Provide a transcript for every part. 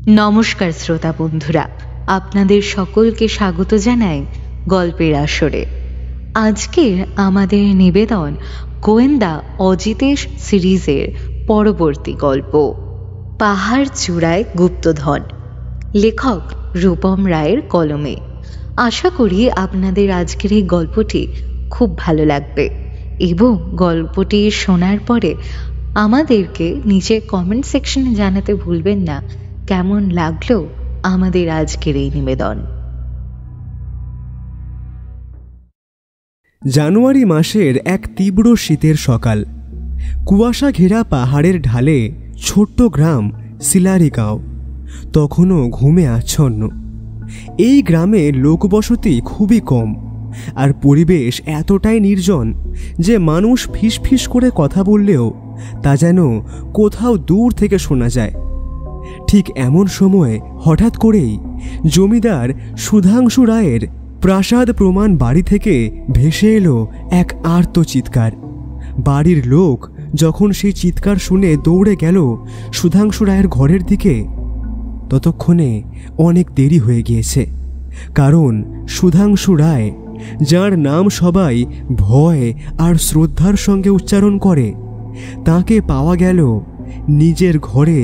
নমস্কার শ্রোতা বন্ধুরা, আপনাদের সকলকে স্বাগত জানাই গল্পের আসরে। আজকের আমাদের নিবেদন গোয়েন্দা অজিতেশ সিরিজের পরবর্তী গল্প পাহাড় চূড়ায় গুপ্তধন, লেখক রূপম রায়ের কলমে। আশা করি আপনাদের আজকের এই গল্পটি খুব ভালো লাগবে এবং গল্পটি শোনার পরে আমাদেরকে নিচে কমেন্ট সেকশনে জানাতে ভুলবেন না কেমন লাগলো আমাদের আজকের এই নিবেদন। জানুয়ারি মাসের এক তীব্র শীতের সকাল। কুয়াশা ঘেরা পাহাড়ের ঢালে ছোট্ট গ্রাম সিলারিগাঁও তখনও ঘুমে আচ্ছন্ন। এই গ্রামে লোকবসতি খুবই কম, আর পরিবেশ এতটাই নির্জন যে মানুষ ফিসফিস করে কথা বললেও তা যেন কোথাও দূর থেকে শোনা যায়। ঠিক এমন সময় হঠাৎ করেই জমিদার সুধাংশু রায়ের প্রাসাদ প্রমাণ বাড়ি থেকে ভেসে এলো এক আর্ত চিৎকার। বাড়ির লোক যখন সেই চিৎকার শুনে দৌড়ে গেল সুধাংশু রায়ের ঘরের দিকে, ততক্ষণে অনেক দেরি হয়ে গিয়েছে। কারণ সুধাংশু রায়, যার নাম সবাই ভয় আর শ্রদ্ধার সঙ্গে উচ্চারণ করে, তাকে পাওয়া গেল নিজের ঘরে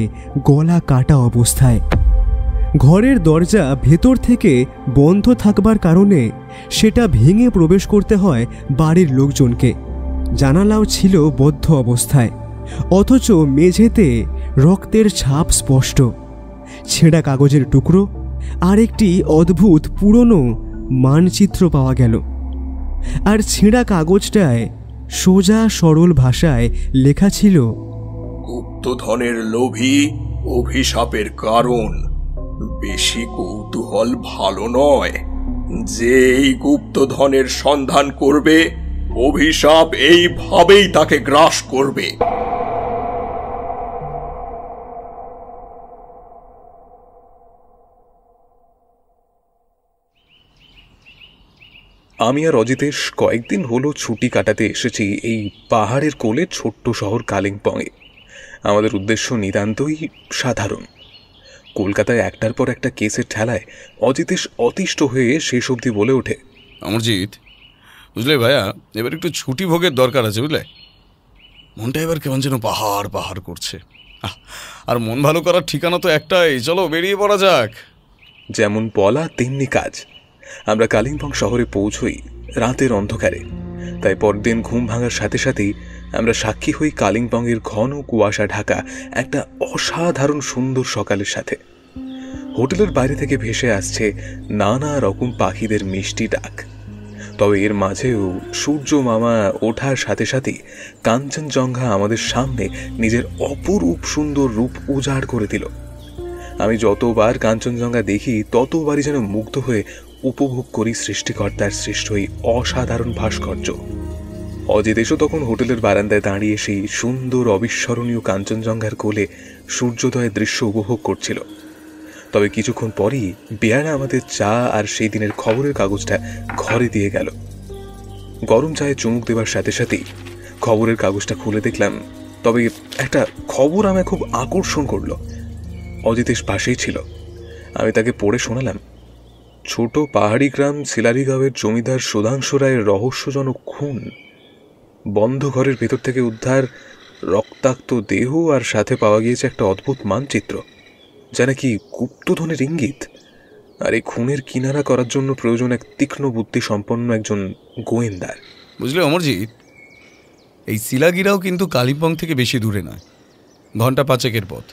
গলা কাটা অবস্থায়। ঘরের দরজা ভেতর থেকে বন্ধ থাকবার কারণে সেটা ভেঙে প্রবেশ করতে হয় বাড়ির লোকজনকে। জানালাও ছিল বদ্ধ অবস্থায়, অথচ মেঝেতে রক্তের ছাপ স্পষ্ট। ছেঁড়া কাগজের টুকরো আর একটি অদ্ভুত পুরনো মানচিত্র পাওয়া গেল। আর ছেঁড়া কাগজটায় সোজা সরল ভাষায় লেখা ছিল, গুপ্তধনের লোভী অভিশাপের কারণ। বেশি কৌতূহল ভালো নয়। যে এই গুপ্তধনের সন্ধান করবে, অভিশাপ এইভাবেই তাকে গ্রাস করবে। আমি আর অজিতেশ কয়েকদিন হলো ছুটি কাটাতে এসেছি এই পাহাড়ের কোলে ছোট্ট শহর কালিম্পংয়ে। আমাদের উদ্দেশ্য নিতান্তই সাধারণ। কলকাতায় একটার পর একটা কেসের ঠেলায় অজিতেশ অতিষ্ঠ হয়ে শেষ অবধি বলে ওঠে, অমরজিৎ, বুঝলে ভাইয়া, এবার একটু ছুটি ভোগের দরকার আছে, বুঝলে? মনটা এবার কেমন যেন পাহাড় পাহাড় করছে। আর মন ভালো করার ঠিকানা তো একটাই, চলো বেরিয়ে পড়া যাক। যেমন বলা তেমনি কাজ। আমরা কালিম্পং শহরে পৌঁছই রাতের অন্ধকারে। তাই পরদিন ঘুম ভাঙার সাথে সাথেই আমরা সাক্ষী হই কালিম্পংয়ের ঘন কুয়াশা ঢাকা একটা অসাধারণ সুন্দর সকালের সাথে। হোটেলের বাইরে থেকে ভেসে আসছে নানা রকম পাখিদের মিষ্টি ডাক। তবে এর মাঝেও সূর্য মামা ওঠার সাথে সাথেই কাঞ্চনজঙ্ঘা আমাদের সামনে নিজের অপরূপ সুন্দর রূপ উজাড় করে দিল। আমি যতবার কাঞ্চনজঙ্ঘা দেখি ততবারই যেন মুগ্ধ হয়ে উপভোগ করি সৃষ্টিকর্তার সৃষ্ট এই অসাধারণ ভাস্কর্য। অজিতেশও তখন হোটেলের বারান্দায় দাঁড়িয়ে সেই সুন্দর অবিস্মরণীয় কাঞ্চনজঙ্ঘার কোলে সূর্যোদয়ের দৃশ্য উপভোগ করছিল। তবে কিছুক্ষণ পরই বেয়ারা আমাদের চা আর সেই দিনের খবরের কাগজটা ঘরে দিয়ে গেল। গরম চায়ে চুমুক দেবার সাথে সাথেই খবরের কাগজটা খুলে দেখলাম, তবে একটা খবর আমায় খুব আকর্ষণ করলো। অজিতেশ পাশেই ছিল। আমি তাকে পড়ে শোনালাম, ছোট পাহাড়ি গ্রাম সিলারিগাঁওয়ের জমিদার সুধাংশু রায়ের রহস্যজনক খুন, বন্ধ ঘরের ভেতর থেকে উদ্ধার রক্তাক্ত দেহ, আর সাথে পাওয়া গিয়েছে একটা অদ্ভুত মানচিত্র, যা নাকি গুপ্তধনের ইঙ্গিত। আর এই খুনের কিনারা করার জন্য প্রয়োজন এক তীক্ষ্ণ বুদ্ধি সম্পন্ন একজন গোয়েন্দার। বুঝলে অমরজিৎ, এই শিলাগিরাও কিন্তু কালিম্পং থেকে বেশি দূরে নয়, ঘন্টা 5 পথ।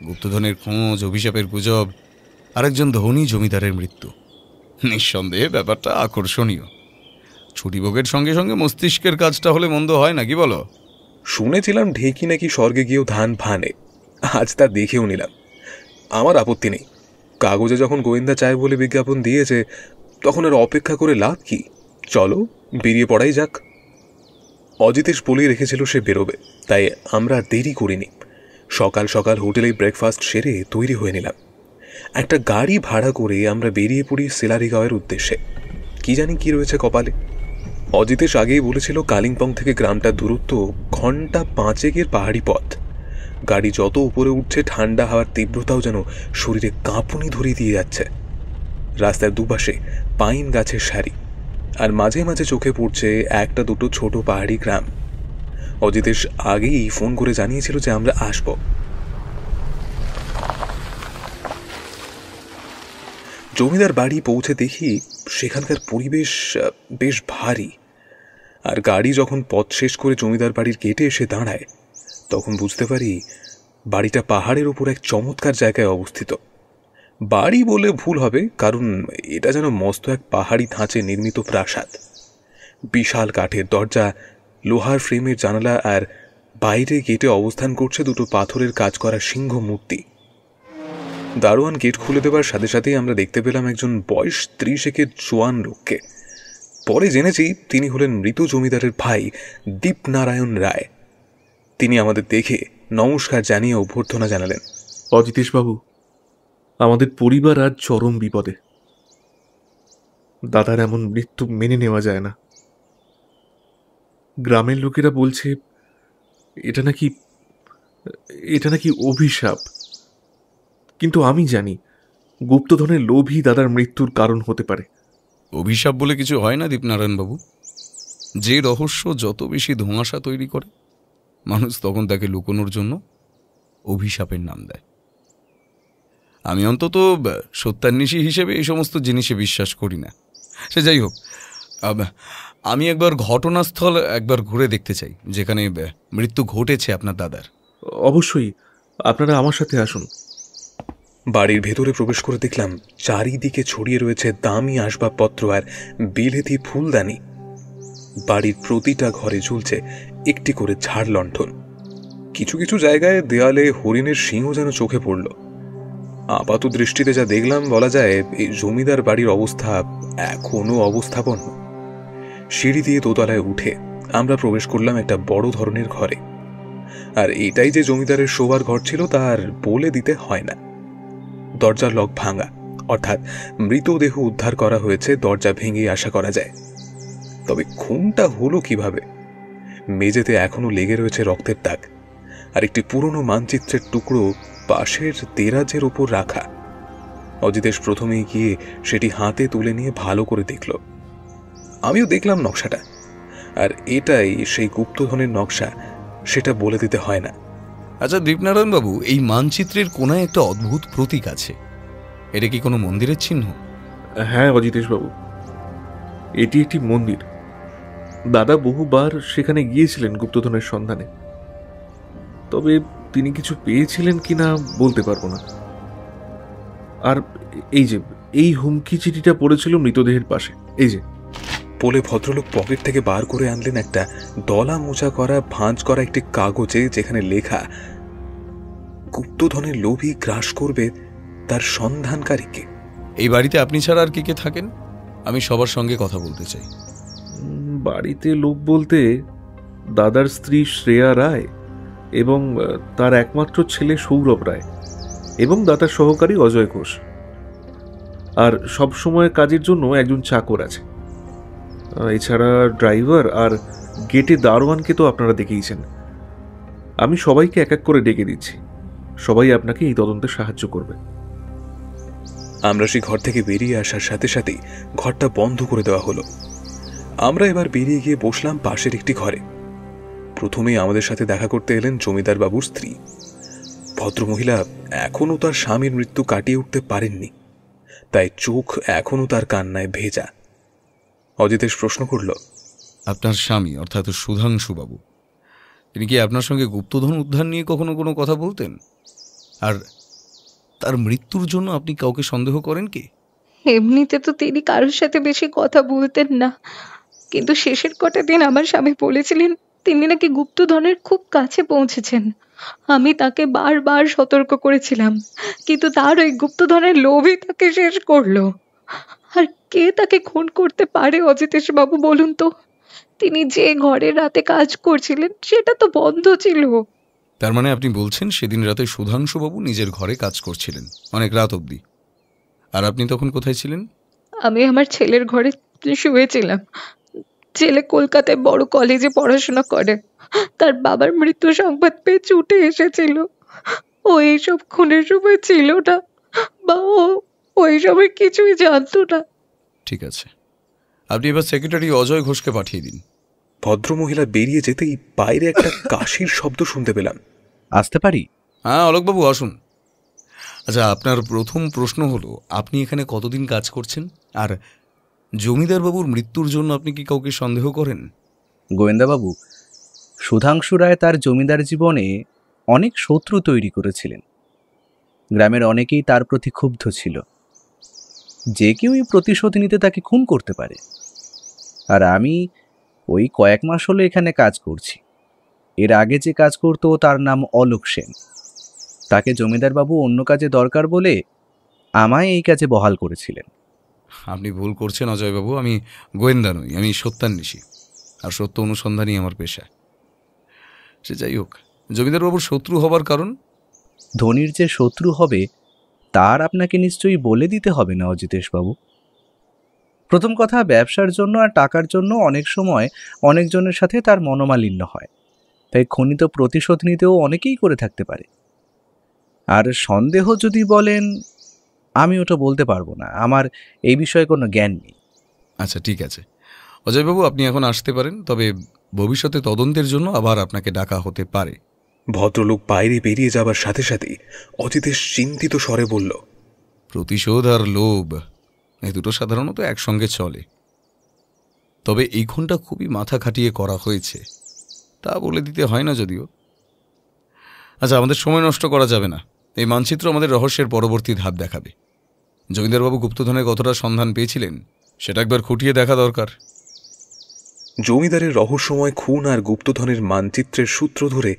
গুপ্তধনের খোঁজ, অভিশাপের গুজব, আরেকজন ধনী জমিদারের মৃত্যু। নিঃসন্দেহে ব্যাপারটা আকর্ষণীয়। ছুটিভোগের সঙ্গে সঙ্গে মস্তিষ্কের কাজটা হলে মন্দ হয় নাকি বলো? শুনেছিলাম ঢেকি নাকি স্বর্গে গিয়েও ধান ভানে, আজ তা দেখেও নিলাম। আমার আপত্তি নেই। কাগজে যখন গোয়েন্দা চায় বলে বিজ্ঞাপন দিয়েছে, তখন আর অপেক্ষা করে লাভ কি? চলো বেরিয়ে পড়াই যাক। অজিতেশ বলেই রেখেছিল সে বেরোবে, তাই আমরা দেরি করিনি। সকাল সকাল হোটেলে ব্রেকফাস্ট সেরে তৈরি হয়ে নিলাম। একটা গাড়ি ভাড়া করে আমরা বেরিয়ে পড়ি সিলারিগাঁওয়ের উদ্দেশ্যে। কি জানি কি রয়েছে কপালে। অজিতেশ আগেই বলেছিল কালিম্পং থেকে গ্রামটার দূরত্ব ঘন্টা 5 পাহাড়ি পথ। গাড়ি যত উপরে উঠছে ঠান্ডা হাওয়ার তীব্রতাও যেন শরীরে কাঁপুনি ধরিয়ে দিয়ে যাচ্ছে। রাস্তার দুপাশে পাইন গাছের সারি, আর মাঝে মাঝে চোখে পড়ছে একটা দুটো ছোট পাহাড়ি গ্রাম। অজিতেশ আগেই ফোন করে জানিয়েছিল যে আমরা আসব। জমিদার বাড়ি পৌঁছে দেখি সেখানকার পরিবেশ বেশ ভারী। আর গাড়ি যখন পথ শেষ করে জমিদার বাড়ির গেটে এসে দাঁড়ায় তখন বুঝতে পারি বাড়িটা পাহাড়ের উপর এক চমৎকার জায়গায় অবস্থিত। বাড়ি বলে ভুল হবে, কারণ এটা যেন মস্ত এক পাহাড়ি ধাঁচে নির্মিত প্রাসাদ। বিশাল কাঠের দরজা, লোহার ফ্রেমের জানালা, আর বাইরে গেটে অবস্থান করছে দুটো পাথরের কাজ করা সিংহ মূর্তি। দারোয়ান গেট খুলে দেবার সাথে সাথেই আমরা দেখতে পেলাম একজন বয়স 30 জোয়ান লোককে। পরে জেনেছি তিনি হলেন মৃত জমিদারের ভাই দীপনারায়ণ রায়। তিনি আমাদের দেখে নমস্কার জানিয়ে অভ্যর্থনা জানালেন। অজিতেশ বাবু, আমাদের পরিবার আজ চরম বিপদে। দাদার এমন মৃত্যু মেনে নেওয়া যায় না। গ্রামের লোকেরা বলছে এটা নাকি অভিশাপ, কিন্তু আমি জানি গুপ্তধনের লোভই দাদার মৃত্যুর কারণ হতে পারে। অভিশাপ বলে কিছু হয় না দীপনারায়ণ বাবু। যে রহস্য যত বেশি ধোঁয়াশা তৈরি করে, মানুষ তখন তাকে লুকোনোর জন্য অভিশাপের নাম দেয়। আমি অন্তত সত্যান্বেষী হিসেবে এই সমস্ত জিনিসে বিশ্বাস করি না। সে যাই হোক, আমি একবার ঘটনাস্থল ঘুরে দেখতে চাই, যেখানে মৃত্যু ঘটেছে আপনার দাদার। অবশ্যই, আপনারা আমার সাথে আসুন। বাড়ির ভেতরে প্রবেশ করে দেখলাম চারিদিকে ছড়িয়ে রয়েছে দামি আসবাবপত্র আর বিলেতি ফুলদানি। বাড়ির প্রতিটা ঘরে ঝুলছে একটি করে ঝাড় লণ্ঠন। কিছু কিছু জায়গায় দেয়ালে হরিণের সিংহ যেন চোখে পড়ল। আপাত দৃষ্টিতে যা দেখলাম, বলা যায় এই জমিদার বাড়ির অবস্থা এখনো অবস্থাপন্ন। সিঁড়ি দিয়ে দোতলায় উঠে আমরা প্রবেশ করলাম একটা বড় ধরনের ঘরে। আর এটাই যে জমিদারের শোবার ঘর ছিল তার বলে দিতে হয় না। দরজার লক ভাঙা, অর্থাৎ মৃতদেহ উদ্ধার করা হয়েছে, দরজা ভেঙে আশা করা যায়। তবে খুনটা হলো কিভাবে? মেঝেতে এখনো লেগে রয়েছে রক্তের দাগ, আর একটি পুরনো মানচিত্রের টুকরো পাশের দেরাজের ওপর রাখা। অজিতেশ প্রথমেই গিয়ে সেটি হাতে তুলে নিয়ে ভালো করে দেখল। আমিও দেখলাম নকশাটা, আর এটাই সেই গুপ্তধনের নকশা, সেটা বলে দিতে হয় না। আচ্ছা দীপনারায়ণ বাবু, এই মানচিত্রের কোনায় একটা অদ্ভুত প্রতীক আছে, এটা কি কোনো মন্দিরের চিহ্ন? হ্যাঁ অজিতেশ বাবু, এটি একটি মন্দির। দাদা বহুবার সেখানে গিয়েছিলেন গুপ্তধনের সন্ধানে, তবে তিনি কিছু পেয়েছিলেন কিনা বলতে পারবো না। আর এই হুমকি চিঠিটা পড়েছিল মৃতদেহের পাশে, এই যে। বলে ভদ্রলোক পকেট থেকে বার করে আনলেন একটা দলা মোচা করা ভাঁজ করা একটি কাগজে, যেখানে লেখা, গুপ্তধনের লোভী গ্রাস করবে তার সন্ধানকারীকে। এই বাড়িতে আপনি ছাড়া আর কে কে থাকেন? আমি সবার সঙ্গে কথা বলতে চাই। বাড়িতে লোক বলতে দাদার স্ত্রী শ্রেয়া রায় এবং তার একমাত্র ছেলে সৌরভ রায় এবং দাদার সহকারী অজয় ঘোষ, আর সব সময় কাজের জন্য একজন চাকর আছে। এছাড়া ড্রাইভার আর গেটে দারোয়ানকে তো আপনারা দেখেইছেন। আমি সবাইকে এক এক করে ডেকে দিচ্ছি, সবাই আপনাকে এই তদন্তে সাহায্য করবে। আমরা সেই ঘর থেকে বেরিয়ে আসার সাথে সাথেই ঘরটা বন্ধ করে দেওয়া হলো। আমরা এবার বেরিয়ে গিয়ে বসলাম পাশের একটি ঘরে। প্রথমেই আমাদের সাথে দেখা করতে এলেন জমিদার বাবুর স্ত্রী। ভদ্রমহিলা এখনো তার স্বামীর মৃত্যু কাটিয়ে উঠতে পারেননি, তাই চোখ এখনো তার কান্নায় ভেজা। অজিতেশ প্রশ্ন করল, আপনার স্বামী অর্থাৎ সুধাংশু বাবু, তিনি কি আপনার সঙ্গে গুপ্তধন উদ্ধার নিয়ে কখনো কোনো কথা বলতেন? আর তার মৃত্যুর জন্য আপনি কাউকে সন্দেহ করেন কি? এমনিতে তো তিনি কারোর সাথে বেশি কথা বলতেন না, কিন্তু শেষের কটা দিন আমার স্বামী বলেছিলেন তিনি নাকি গুপ্তধনের খুব কাছে পৌঁছেছেন। আমি তাকে বারবার সতর্ক করেছিলাম, কিন্তু তার ওই গুপ্তধনের লোভই তাকে শেষ করলো। আর কে তাকে খুন করতে পারে অজিতেশ বাবু, বলুন তো? তিনি যে ঘরে রাতে কাজ করছিলেন সেটা তো বন্ধ ছিল। তার মানে আপনি বলছেন সেদিন রাতে সুধাংশু বাবু নিজের ঘরে কাজ করছিলেন অনেক রাত অবধি, আর আপনি তখন কোথায় ছিলেন? আমি আমার ছেলের ঘরে শুয়েছিলাম। ছেলে কলকাতায় বড় কলেজে পড়াশোনা করে। তার বাবার মৃত্যু সংবাদ পেয়ে ছুটে এসেছিল। ও এইসব খুনের সময় ছিল না, বা ও এইসবের কিছুই জানতো না। ঠিক আছে, আপনি এবার সেক্রেটারি অজয় ঘোষকে পাঠিয়ে দিন। ভদ্রমহিলা বেরিয়ে যেতেই বাইরে একটা কাশির শব্দ শুনতে পেলাম। আসতে পারি? হ্যাঁ অলোকবাবু আসুন। আচ্ছা, আপনার প্রথম প্রশ্ন হলো, আপনি এখানে কতদিন কাজ করছেন, আর জমিদারবাবুর মৃত্যুর জন্য আপনি কি কাউকে সন্দেহ করেন? গোয়েন্দাবাবু, সুধাংশু রায় তার জমিদার জীবনে অনেক শত্রু তৈরি করেছিলেন। গ্রামের অনেকেই তার প্রতি ক্ষুব্ধ ছিল। যে কেউই প্রতিশোধ নিতে তাকে খুন করতে পারে। আর আমি ওই কয়েক মাস হলো এখানে কাজ করছি। এর আগে যে কাজ করতো তার নাম অলোক সেন। তাকে জমিদারবাবু অন্য কাজে দরকার বলে আমায় এই কাজে বহাল করেছিলেন। আপনি ভুল করছেন অজয়বাবু, আমি গোয়েন্দা নই, আমি সত্যান্বেষী, আর সত্য অনুসন্ধানই আমার পেশা। সে যাই হোক, জমিদারবাবুর শত্রু হবার কারণ? ধনির যে শত্রু হবে তার আপনাকে নিশ্চয়ই বলে দিতে হবে না অজিতেশবাবু। প্রথম কথা, ব্যবসার জন্য আর টাকার জন্য অনেক সময় অনেকজনের সাথে তার মনোমালিন্য হয়, তাই খনিত প্রতিশোধ নিতেও অনেকেই করে থাকতে পারে। আর সন্দেহ যদি বলেন, আমি ওটা বলতে পারবো না, আমার এই বিষয়ে কোনো জ্ঞান নেই। আচ্ছা ঠিক আছে অজয়বাবু, আপনি এখন আসতে পারেন, তবে ভবিষ্যতে তদন্তের জন্য আবার আপনাকে ডাকা হতে পারে। ভদ্রলোক বাইরে বেরিয়ে যাবার সাথে সাথেই অজিতেশ চিন্তিত স্বরে বলল, প্রতিশোধ আর লোভ এই দুটো সাধারণত একসঙ্গে চলে, তবে এই খুনটা খুবই মাথা খাটিয়ে করা হয়েছে, তা বলে দিতে হয় না যদিও। আচ্ছা, আমাদের সময় নষ্ট করা যাবে না। এই মানচিত্র আমাদের রহস্যের পরবর্তী ধাপ দেখাবে। জমিদারবাবু গুপ্তধনের কতটা সন্ধান পেয়েছিলেন সেটা একবার খুঁটিয়ে দেখা দরকার। জমিদারের রহস্যময় খুন আর গুপ্তধনের মানচিত্রের সূত্র ধরে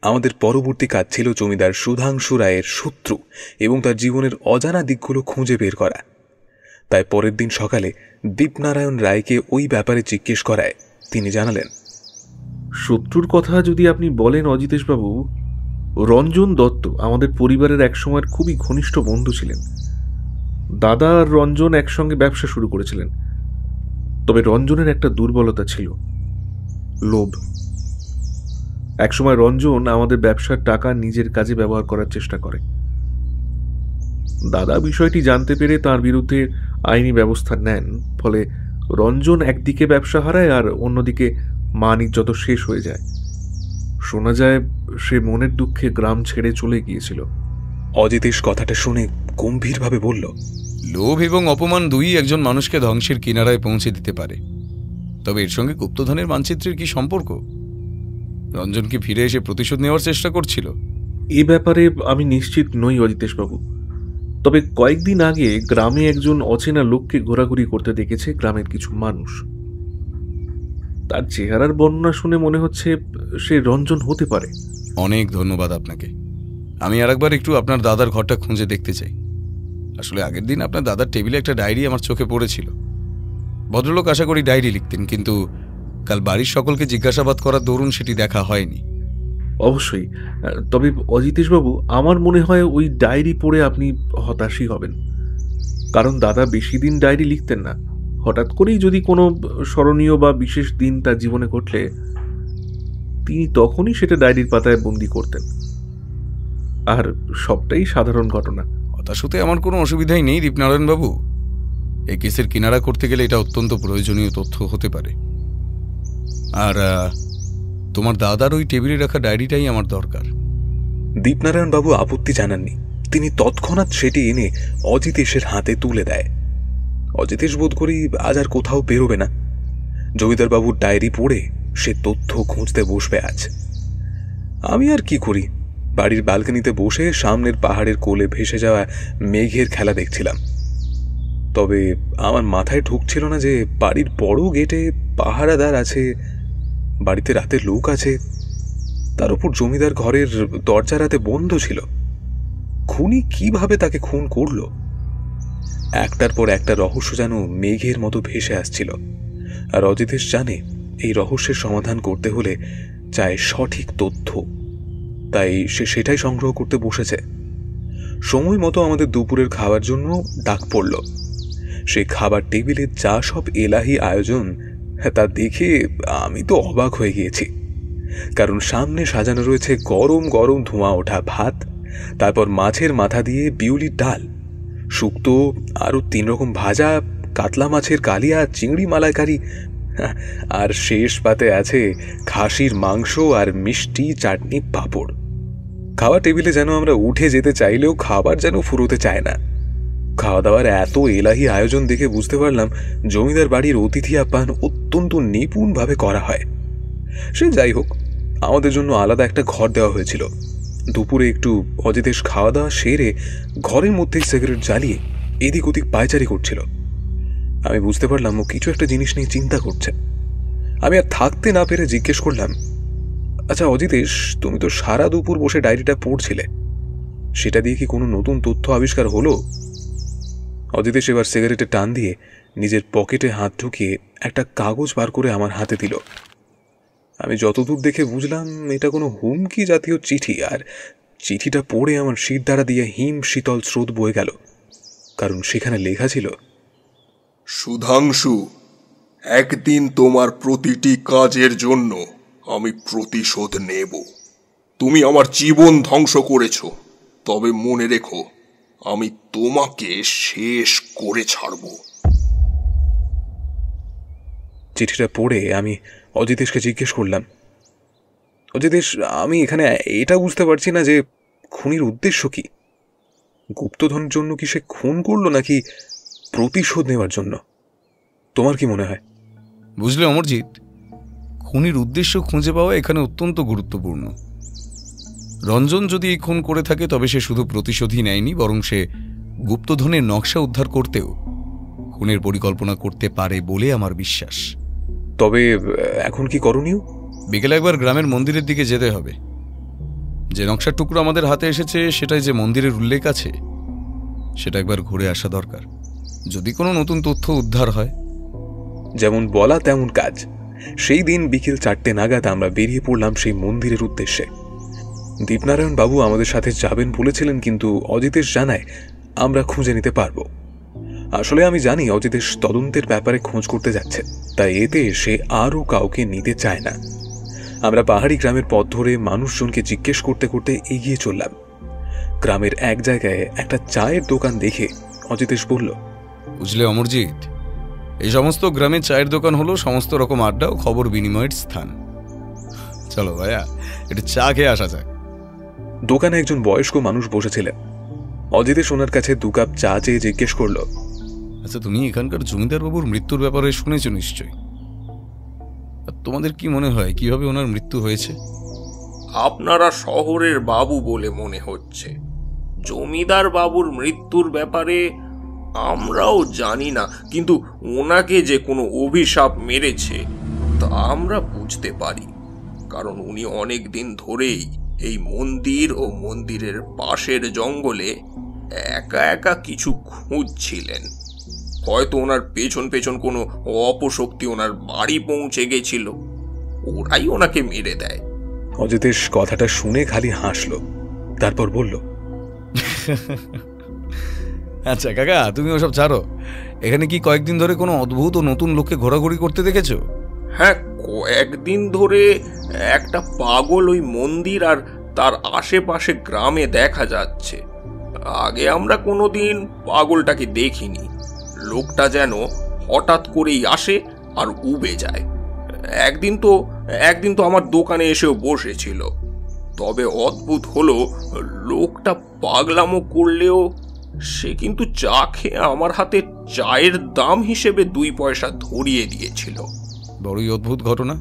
আমাদের পরবর্তী কাজ ছিল জমিদার সুধাংশু রায়ের শত্রু এবং তার জীবনের অজানা দিকগুলো খুঁজে বের করা। তাই পরের দিন সকালে দীপনারায়ণ রায়কে ওই ব্যাপারে জিজ্ঞেস করায় তিনি জানালেন, শত্রুর কথা যদি আপনি বলেন অজিতেশবাবু, রঞ্জন দত্ত আমাদের পরিবারের একসময়ের খুবই ঘনিষ্ঠ বন্ধু ছিলেন। দাদা আর রঞ্জন একসঙ্গে ব্যবসা শুরু করেছিলেন। তবে রঞ্জনের একটা দুর্বলতা ছিল, লোভ। একসময় রঞ্জন আমাদের ব্যবসার টাকা নিজের কাজে ব্যবহার করার চেষ্টা করে। দাদা বিষয়টি জানতে পেরে তার বিরুদ্ধে আইনি ব্যবস্থা নেন। ফলে রঞ্জন একদিকে ব্যবসা হারায় আর অন্যদিকে মান ইজ্জত শেষ হয়ে যায়। শোনা যায় সে মনের দুঃখে গ্রাম ছেড়ে চলে গিয়েছিল। অজিতেশ কথাটা শুনে গম্ভীরভাবে বলল, লোভ এবং অপমান দুই একজন মানুষকে ধ্বংসের কিনারায় পৌঁছে দিতে পারে, তবে এর সঙ্গে গুপ্তধনের মানচিত্রের কি সম্পর্ক? রঞ্জন কি ফিরে এসে প্রতিশোধ নেওয়ার চেষ্টা করছিল? এ ব্যাপারে আমি নিশ্চিত নই অজিতেশবাবু। তবে কয়েকদিন আগে গ্রামে একজন অচেনা লোককে ঘোরাঘুরি করতে দেখেছে গ্রামের কিছু মানুষ। তার চেহারার বর্ণনা শুনে মনে হচ্ছে সে রঞ্জন হতে পারে। অনেক ধন্যবাদ আপনাকে। আমি আরেকবার একটু আপনার দাদার ঘরটা খুঁজে দেখতে চাই। আসলে আগের দিন আপনার দাদার টেবিলে একটা ডায়েরি আমার চোখে পড়েছিল। ভদ্রলোক আশা করি ডায়েরি লিখতেন, কিন্তু কাল বাড়ির সকলকে জিজ্ঞাসাবাদ করার দরুন সেটি দেখা হয়নি। অবশ্যই। তবে অজিতেশবাবু, আমার মনে হয় ওই ডায়েরি পড়ে আপনি হতাশই হবেন। কারণ দাদা বেশি দিন ডায়েরি লিখতেন না। হঠাৎ করেই যদি কোনো স্মরণীয় বা বিশেষ দিন তার জীবনে ঘটলে তিনি তখনই সেটা ডায়েরির পাতায় বন্দি করতেন। আর সবটাই সাধারণ ঘটনা। হতাশ হতে আমার কোনো অসুবিধাই নেই দীপনারায়ণবাবু। এই কেসের কিনারা করতে গেলে এটা অত্যন্ত প্রয়োজনীয় তথ্য হতে পারে। আর তোমার দাদার ওই টেবিলে রাখা ডায়েরিটাই আমার দরকার। দীপনারায়ণবাবু আপত্তি জানাননি। তিনি তৎক্ষণাৎ সেটি এনে অজিতেশের হাতে তুলে দেয়। অজিতেশ বোধ করি আজ আর কোথাও বেরোবে না। জমিদারবাবুর ডায়েরি পড়ে সে তথ্য খুঁজতে বসবে আজ। আমি আর কি করি, বাড়ির ব্যালকনিতে বসে সামনের পাহাড়ের কোলে ভেসে যাওয়া মেঘের খেলা দেখছিলাম। তবে আমার মাথায় ঢুকছিল না যে বাড়ির বড় গেটে পাহারাদার আছে, বাড়িতে রাতে লোক আছে, তার উপর জমিদার ঘরের দরজা রাতে বন্ধ ছিল। খুনি কিভাবে তাকে খুন করলো? একটার পর একটা রহস্য যেন মেঘের মতো ভেসে আসছিল। আর অজিতেশ জানে এই রহস্যের সমাধান করতে হলে চাই সঠিক তথ্য, তাই সে সেটাই সংগ্রহ করতে বসেছে। সময় মতো আমাদের দুপুরের খাওয়ার জন্য ডাক পড়ল। সেই খাবার টেবিলে যা সব এলাহি আয়োজন তা দেখে আমি তো অবাক হয়ে গিয়েছি। কারণ সামনে সাজানো রয়েছে গরম গরম ধোঁয়া ওঠা ভাত, তারপর মাছের মাথা দিয়ে বিউলির ডাল, শুক্তো, আরও 3 রকম ভাজা, কাতলা মাছের কালিয়া, চিংড়ি মালাইকারি, আর শেষ পাতে আছে খাসির মাংস আর মিষ্টি, চাটনি, পাঁপড়। খাওয়া টেবিলে যেন আমরা উঠে যেতে চাইলেও খাবার যেন ফুরোতে চায় না। খাওয়া দাওয়ার এত এলাহি আয়োজন দেখে বুঝতে পারলাম জমিদার বাড়ির অতিথি আপ্যায়ন অত্যন্ত নিপুণভাবে করা হয়। সে যাই হোক, আমাদের জন্য আলাদা একটা ঘর দেওয়া হয়েছিল। দুপুরে একটু অজিতেশ খাওয়া দাওয়া সেরে ঘরের মধ্যেই সিগারেট জ্বালিয়ে এদিক ওদিক পায়চারি করছিল। আমি বুঝতে পারলাম ও কিছু একটা জিনিস নিয়ে চিন্তা করছে। আমি আর থাকতে না পেরে জিজ্ঞেস করলাম, আচ্ছা অজিতেশ, তুমি তো সারা দুপুর বসে ডায়েরিটা পড়ছিলে, সেটা দিয়ে কি কোনো নতুন তথ্য আবিষ্কার হলো? অজিতেশ এবার সিগারেটে টান দিয়ে নিজের পকেটে হাত ঢুকিয়ে একটা কাগজ বার করে আমার হাতে দিল। আমি যতদূর দেখে বুঝলাম এটা কোনো হুমকি জাতীয় চিঠি, আর চিঠিটা পড়ে আমার শির দ্বারা দিয়ে হিম শীতল স্রোত বয়ে গেল, কারণ সেখানে লেখা ছিল, সুধাংশু, একদিন তোমার প্রতিটি কাজের জন্য আমি প্রতিশোধ নেব। তুমি আমার জীবন ধ্বংস করেছ, তবে মনে রেখো আমি তোমাকে শেষ করে ছাড়ব। চিঠিটা পড়ে আমি অজিতেশকে জিজ্ঞেস করলাম, অজিতেশ, আমি এখানে এটা বুঝতে পারছি না যে খুনির উদ্দেশ্য কি? গুপ্তধনের জন্য কি সে খুন করলো নাকি প্রতিশোধ নেওয়ার জন্য? তোমার কি মনে হয়? বুঝলে অমরজিৎ, খুনির উদ্দেশ্য খুঁজে পাওয়া এখানে অত্যন্ত গুরুত্বপূর্ণ। রঞ্জন যদি এই খুন করে থাকে তবে সে শুধু প্রতিশোধই নেয়নি, বরং সে গুপ্তধনের নকশা উদ্ধার করতেও খুনের পরিকল্পনা করতে পারে বলে আমার বিশ্বাস। তবে এখন কি করণীয়? বিকেলে একবার গ্রামের মন্দিরের দিকে যেতে হবে। যে নকশার টুকরো আমাদের হাতে এসেছে সেটাই যে মন্দিরের উল্লেখ আছে সেটা একবার ঘুরে আসা দরকার, যদি কোনো নতুন তথ্য উদ্ধার হয়। যেমন বলা তেমন কাজ। সেই দিন বিকেল 4টে নাগাদ আমরা বেরিয়ে পড়লাম সেই মন্দিরের উদ্দেশ্যে। দীপনারায়ণ বাবু আমাদের সাথে যাবেন বলেছিলেন, কিন্তু অজিতেশ জানায় আমরা খুঁজে নিতে পারবো। আসলে আমি জানি অজিতেশ তদন্তের ব্যাপারে খোঁজ করতে যাচ্ছে, তাই এতে সে আরও কাউকে নিতে চায় না। আমরা পাহাড়ি গ্রামের পথ ধরে মানুষজনকে জিজ্ঞেস করতে করতে এগিয়ে চললাম। গ্রামের এক জায়গায় একটা চায়ের দোকান দেখে অজিতেশ বলল, বুঝলে অমরজিৎ, এই সমস্ত গ্রামে চায়ের দোকান হলো সমস্ত রকম আড্ডা ও খবর বিনিময়ের স্থান। চলো ভাইয়া, একটু চা খেয়ে আসা যাক। দোকানে একজন বয়স্ক মানুষ বসেছিলেন। অজিতেশ ওনার কাছে 2 কাপ চা চেয়ে জিজ্ঞেস করল, আচ্ছা, তুমি এখানকার জমিদার বাবুর মৃত্যুর ব্যাপারে শুনেছ নিশ্চয়ই। তোমাদের কি মনে হয় কিভাবে ওনার মৃত্যু হয়েছে? আপনারা শহরের বাবু বলে মনে হচ্ছে, জমিদার বাবুর মৃত্যুর ব্যাপারে আমরাও জানি না, কিন্তু ওনাকে যে কোনো অভিশাপ মেরেছে তা আমরা বুঝতে পারি, কারণ উনি অনেক দিন ধরেই এই মন্দির ও মন্দিরের পাশের জঙ্গলে একা একা কিছু খুঁজছিলেন। হয়তো ওনার পেছন পেছন কোনো অপশক্তি ওনার বাড়ি পৌঁছে গেছিল, ওরাই ওনাকে মেরে দেয়। অজিতেশ কথাটা শুনে খালি হাসল, তারপর বলল, আচ্ছা কাকা, তুমি ওসব ছাড়ো। এখানে কি কয়েকদিন ধরে কোনো অদ্ভুত ও নতুন লোককে ঘোরাঘুরি করতে দেখেছো? হ্যাঁ, কয়েকদিন ধরে একটা পাগল ওই মন্দির আর তার আশেপাশে গ্রামে দেখা যাচ্ছে। আগে আমরা কোনোদিন পাগলটাকে দেখিনি। লোকটা যেন হঠাৎ করেই আসে আর উবে যায়। একদিন তো আমার দোকানে এসেও বসেছিল। তবে অদ্ভুত হলো, লোকটা পাগলামো করলেও সে কিন্তু চা খেয়ে আমার হাতে চায়ের দাম হিসেবে 2 পয়সা ধরিয়ে দিয়েছিল। বড়ই অদ্ভুত ঘটনা।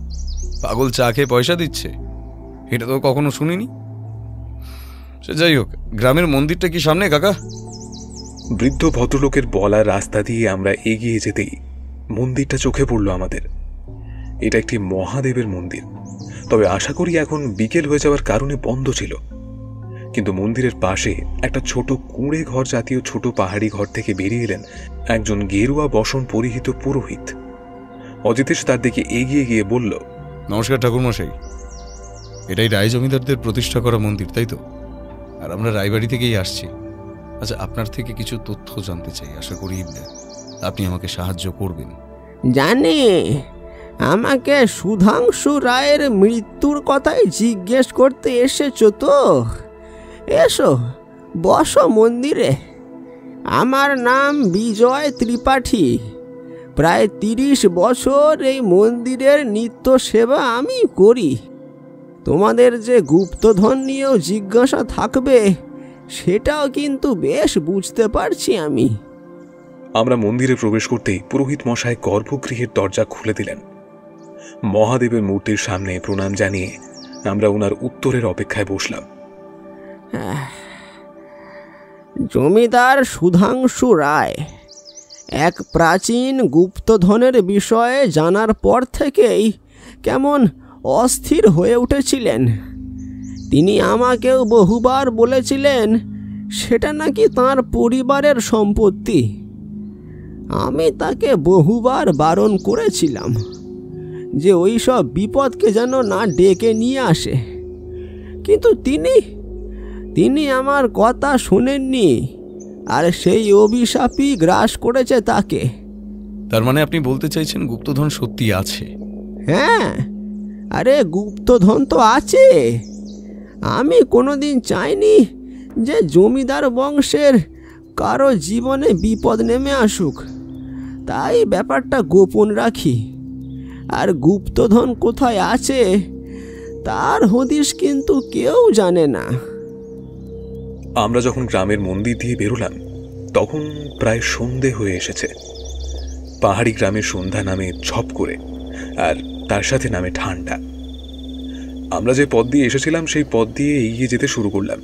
পাগল চা খেয়ে পয়সা দিচ্ছে, এটা তো কখনো শুনিনি। সে যাই হোক, গ্রামের মন্দিরটা কি সামনে কাকা? বৃদ্ধ ভদ্রলোকের বলার রাস্তা দিয়ে আমরা এগিয়ে যেতেই মন্দিরটা চোখে পড়ল আমাদের। এটা একটি মহাদেবের মন্দির, তবে আশা করি এখন বিকেল হয়ে যাওয়ার কারণে বন্ধ ছিল। কিন্তু মন্দিরের পাশে একটা ছোট কুঁড়ে ঘর জাতীয় ছোট পাহাড়ি ঘর থেকে বেরিয়ে এলেন একজন গেরুয়া বসন পরিহিত পুরোহিত। অজিতেশ তার দিকে এগিয়ে গিয়ে বলল, নমস্কার ঠাকুরমশাই, এটাই রায় জমিদারদের প্রতিষ্ঠা করা মন্দির, তাই তো? আর আমরা রায়বাড়ি থেকেই আসছি। আচ্ছা, আপনার থেকে কিছু তথ্য জানতে চাই, আশা করি আপনি আমাকে সাহায্য করবেন। জানি আমাকে সুধাংশু রায়ের মৃত্যুর কথাই জিজ্ঞেস করতে এসেছো তো? এসো, বসো মন্দিরে। আমার নাম বিজয় ত্রিপাঠী। প্রায় 30 বছর এই মন্দিরের নিত্য সেবা আমি করি। তোমাদের যে গুপ্তধন নিয়েও জিজ্ঞাসা থাকবে, সেটাও কিন্তু বেশ বুঝতে পারছি আমি। আমরা মন্দিরে প্রবেশ করতেই পুরোহিত মশাই গর্ভগৃহের দরজা খুলে দিলেন। মহাদেবের মূর্তির সামনে প্রণাম জানিয়ে আমরা ওনার উত্তরের অপেক্ষায় বসলাম। জমিদার সুধাংশু রায় এক প্রাচীন গুপ্তধনের বিষয়ে জানার পর থেকেই কেমন অস্থির হয়ে উঠেছিলেন। তিনি আমাকেও বহুবার বলেছিলেন সেটা নাকি তাঁর পরিবারের সম্পত্তি। আমি তাকে বহুবার বারণ করেছিলাম যে ওই সব বিপদকে যেন না ডেকে নিয়ে আসে, কিন্তু তিনি আমার কথা শোনেননি, আর সেই অভিশাপই গ্রাস করেছে তাকে। তার মানে আপনি বলতে চাইছেন গুপ্তধন সত্যি আছে? হ্যাঁ, আরে গুপ্তধন তো আছে। আমি কোনোদিন চাইনি যে জমিদার বংশের কারো জীবনে বিপদ নেমে আসুক, তাই ব্যাপারটা গোপন রাখি। আর গুপ্তধন কোথায় আছে তার হদিশ কিন্তু কেউ জানে না। আমরা যখন গ্রামের মন্দির দিয়ে বেরোলাম তখন প্রায় সন্ধে হয়ে এসেছে। পাহাড়ি গ্রামের সন্ধ্যা নামে ঝপ করে, আর তার সাথে নামে ঠান্ডা। আমরা যে পথ দিয়ে এসেছিলাম সেই পথ দিয়ে এগিয়ে যেতে শুরু করলাম।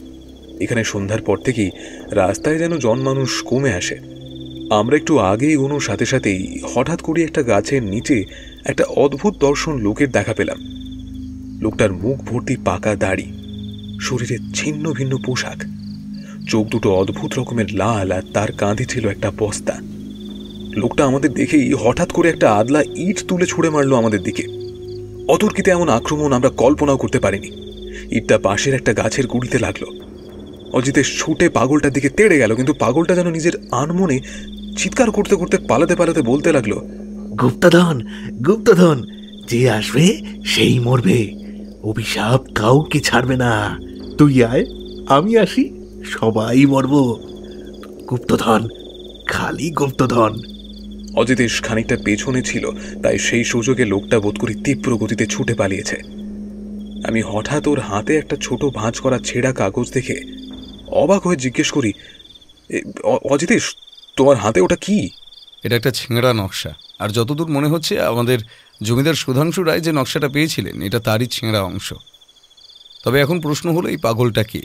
এখানে সন্ধ্যার পর থেকেই রাস্তায় যেন জনমানুষ কমে আসে। আমরা একটু আগে এগোনোর সাথে সাথেই হঠাৎ করে একটা গাছের নিচে একটা অদ্ভুত দর্শন লোকের দেখা পেলাম। লোকটার মুখ ভর্তি পাকা দাড়ি, শরীরে ছিন্ন ভিন্ন পোশাক, চোখ দুটো অদ্ভুত রকমের লাল, আর তার কাঁধে ছিল একটা বস্তা। লোকটা আমাদের দেখেই হঠাৎ করে একটা আদলা ইট তুলে ছুঁড়ে মারলো আমাদের দিকে। অতর্কিতে এমন আক্রমণ আমরা কল্পনাও করতে পারিনি। ইটটা পাশের একটা গাছের গুড়িতে লাগলো। অজিতেশ ছুটে পাগলটার দিকে তেড়ে গেল, কিন্তু পাগলটা যেন নিজের আনমনে চিৎকার করতে করতে পালাতে পালাতে বলতে লাগলো, গুপ্তধন, গুপ্তধন, যে আসবে সেই মরবে, অভিশাপ কাউকে ছাড়বে না। তুই আয়, আমি আসি, সবাই মরব। গুপ্তধন, খালি গুপ্তধন। অজিতেশ খানিকটা পেছনে ছিল, তাই সেই সুযোগে লোকটা বোধ করি তীব্র গতিতে ছুটে পালিয়েছে। আমি হঠাৎ ওর হাতে একটা ছোট ভাঁজ করা ছেঁড়া কাগজ দেখে অবাক হয়ে জিজ্ঞেস করি, অজিতেশ, তোমার হাতে ওটা কি? এটা একটা ছিঁড়া নকশা, আর যতদূর মনে হচ্ছে আমাদের জমিদার সুধাংশু রায় যে নকশাটা পেয়েছিলেন এটা তারই ছিঁড়া অংশ। তবে এখন প্রশ্ন হলো এই পাগলটা কে,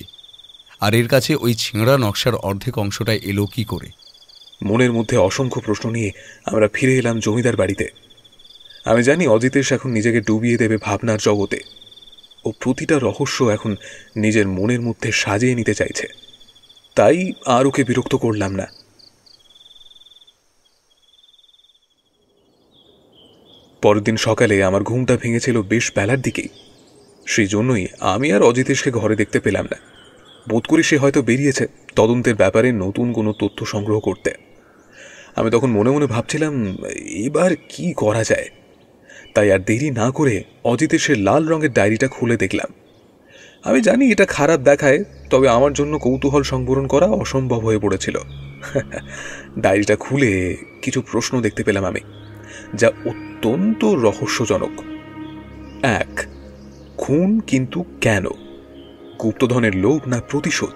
আর এর কাছে ওই ছিঁড়া নকশার অর্ধেক অংশটা এলো কি করে? মনের মধ্যে অসংখ্য প্রশ্ন নিয়ে আমরা ফিরে এলাম জমিদার বাড়িতে। আমি জানি অজিতেশ এখন নিজেকে ডুবিয়ে দেবে ভাবনার জগতে। ও প্রতিটা রহস্য এখন নিজের মনের মধ্যে সাজিয়ে নিতে চাইছে, তাই আর ওকে বিরক্ত করলাম না। পরের দিন সকালে আমার ঘুমটা ভেঙেছিল বেশ বেলার দিকেই। সেই জন্যই আমি আর অজিতেশকে ঘরে দেখতে পেলাম না। বোধ করি সে হয়তো বেরিয়েছে তদন্তের ব্যাপারে নতুন কোনো তথ্য সংগ্রহ করতে। আমি তখন মনে মনে ভাবছিলাম এবার কি করা যায়। তাই আর দেরি না করে অজিতেশের লাল রঙের ডায়েরিটা খুলে দেখলাম। আমি জানি এটা খারাপ দেখায়, তবে আমার জন্য কৌতূহল সংবরণ করা অসম্ভব হয়ে পড়েছিল। ডায়েরিটা খুলে কিছু প্রশ্ন দেখতে পেলাম আমি, যা অত্যন্ত রহস্যজনক। 1. খুন, কিন্তু কেন? গুপ্তধনের লোভ না প্রতিশোধ?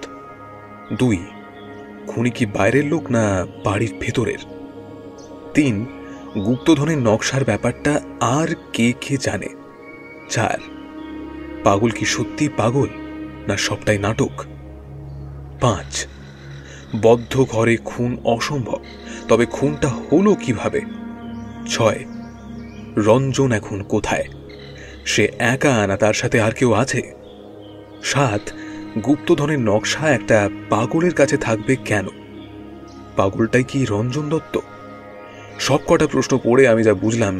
2. খুনি কি বাইরের লোক না বাড়ির ভেতরের? 3. গুপ্তধনের নকশার ব্যাপারটা আর কে কে জানে? 4. পাগল কি সত্যি পাগল, না সবটাই নাটক? 5. বদ্ধ ঘরে খুন অসম্ভব, তবে খুনটা হলো কিভাবে? 6. রঞ্জন এখন কোথায়? সে একা না তার সাথে আর কেউ আছে? 7. গুপ্তধনের নকশা একটা পাগলের কাছে থাকবে কেন? পাগলটাই কি রঞ্জন দত্ত? সব কটা প্রশ্ন পড়ে আমি যা বুঝলাম,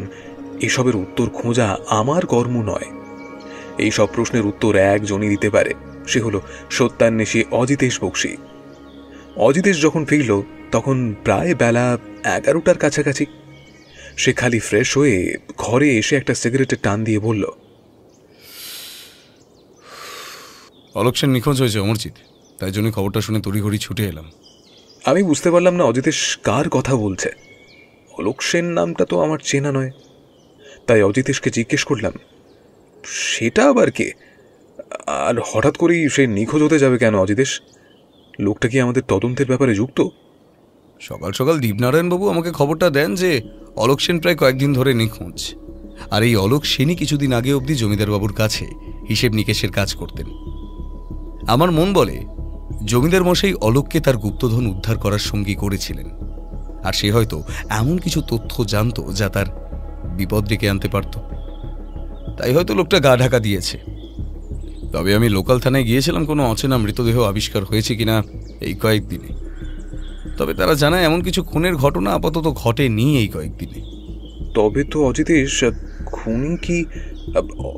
এসবের উত্তর খোঁজা আমার কর্ম নয়। এই সব প্রশ্নের উত্তর একজনই দিতে পারে, সে হলো সত্যান্বেষী অজিতেশ বক্সী। অজিতেশ যখন ফিরল তখন প্রায় বেলা 11টার কাছাকাছি। সে খালি ফ্রেশ হয়ে ঘরে এসে একটা সিগারেটের টান দিয়ে বলল, অলোক সেন নিখোঁজ হয়েছে অমরজিৎ, তাই জন্য খবরটা শুনে তড়িঘড়ি ছুটে এলাম। আমি বুঝতে পারলাম না অজিতেশ কার কথা বলছে। অলোক সেন নামটা তো আমার চেনা নয়। তাই অজিতেশকে জিজ্ঞেস করলাম, সেটা আবার কে? আর হঠাৎ করেই সে নিখোঁজ হতে যাবে কেন অজিতেশ? লোকটা কি আমাদের তদন্তের ব্যাপারে যুক্ত? সকাল সকাল দীপনারায়ণবাবু আমাকে খবরটা দেন যে অলোক সেন প্রায় কয়েকদিন ধরে নিখোঁজ। আর এই অলোক সেনই কিছুদিন আগে অবধি জমিদারবাবুর কাছে হিসেব নিকেশের কাজ করতেন। আমার মন বলে জমিদার মশাই অলোককে তার গুপ্তধন উদ্ধার করার সঙ্গী করেছিলেন, আর সে হয়তো এমন কিছু তথ্য জানত যা তার বিপদ ডেকে আনতে পারত। তাই হয়তো লোকটা গা ঢাকা দিয়েছে। তবে আমি লোকাল থানায় গিয়েছিলাম কোনো অচেনা মৃতদেহ আবিষ্কার হয়েছে কিনা এই কয়েকদিনে। তবে তারা জানায় এমন কিছু খুনের ঘটনা আপাতত ঘটেনি এই কয়েকদিনে। তবে তো অজিতেশ, খুনি কি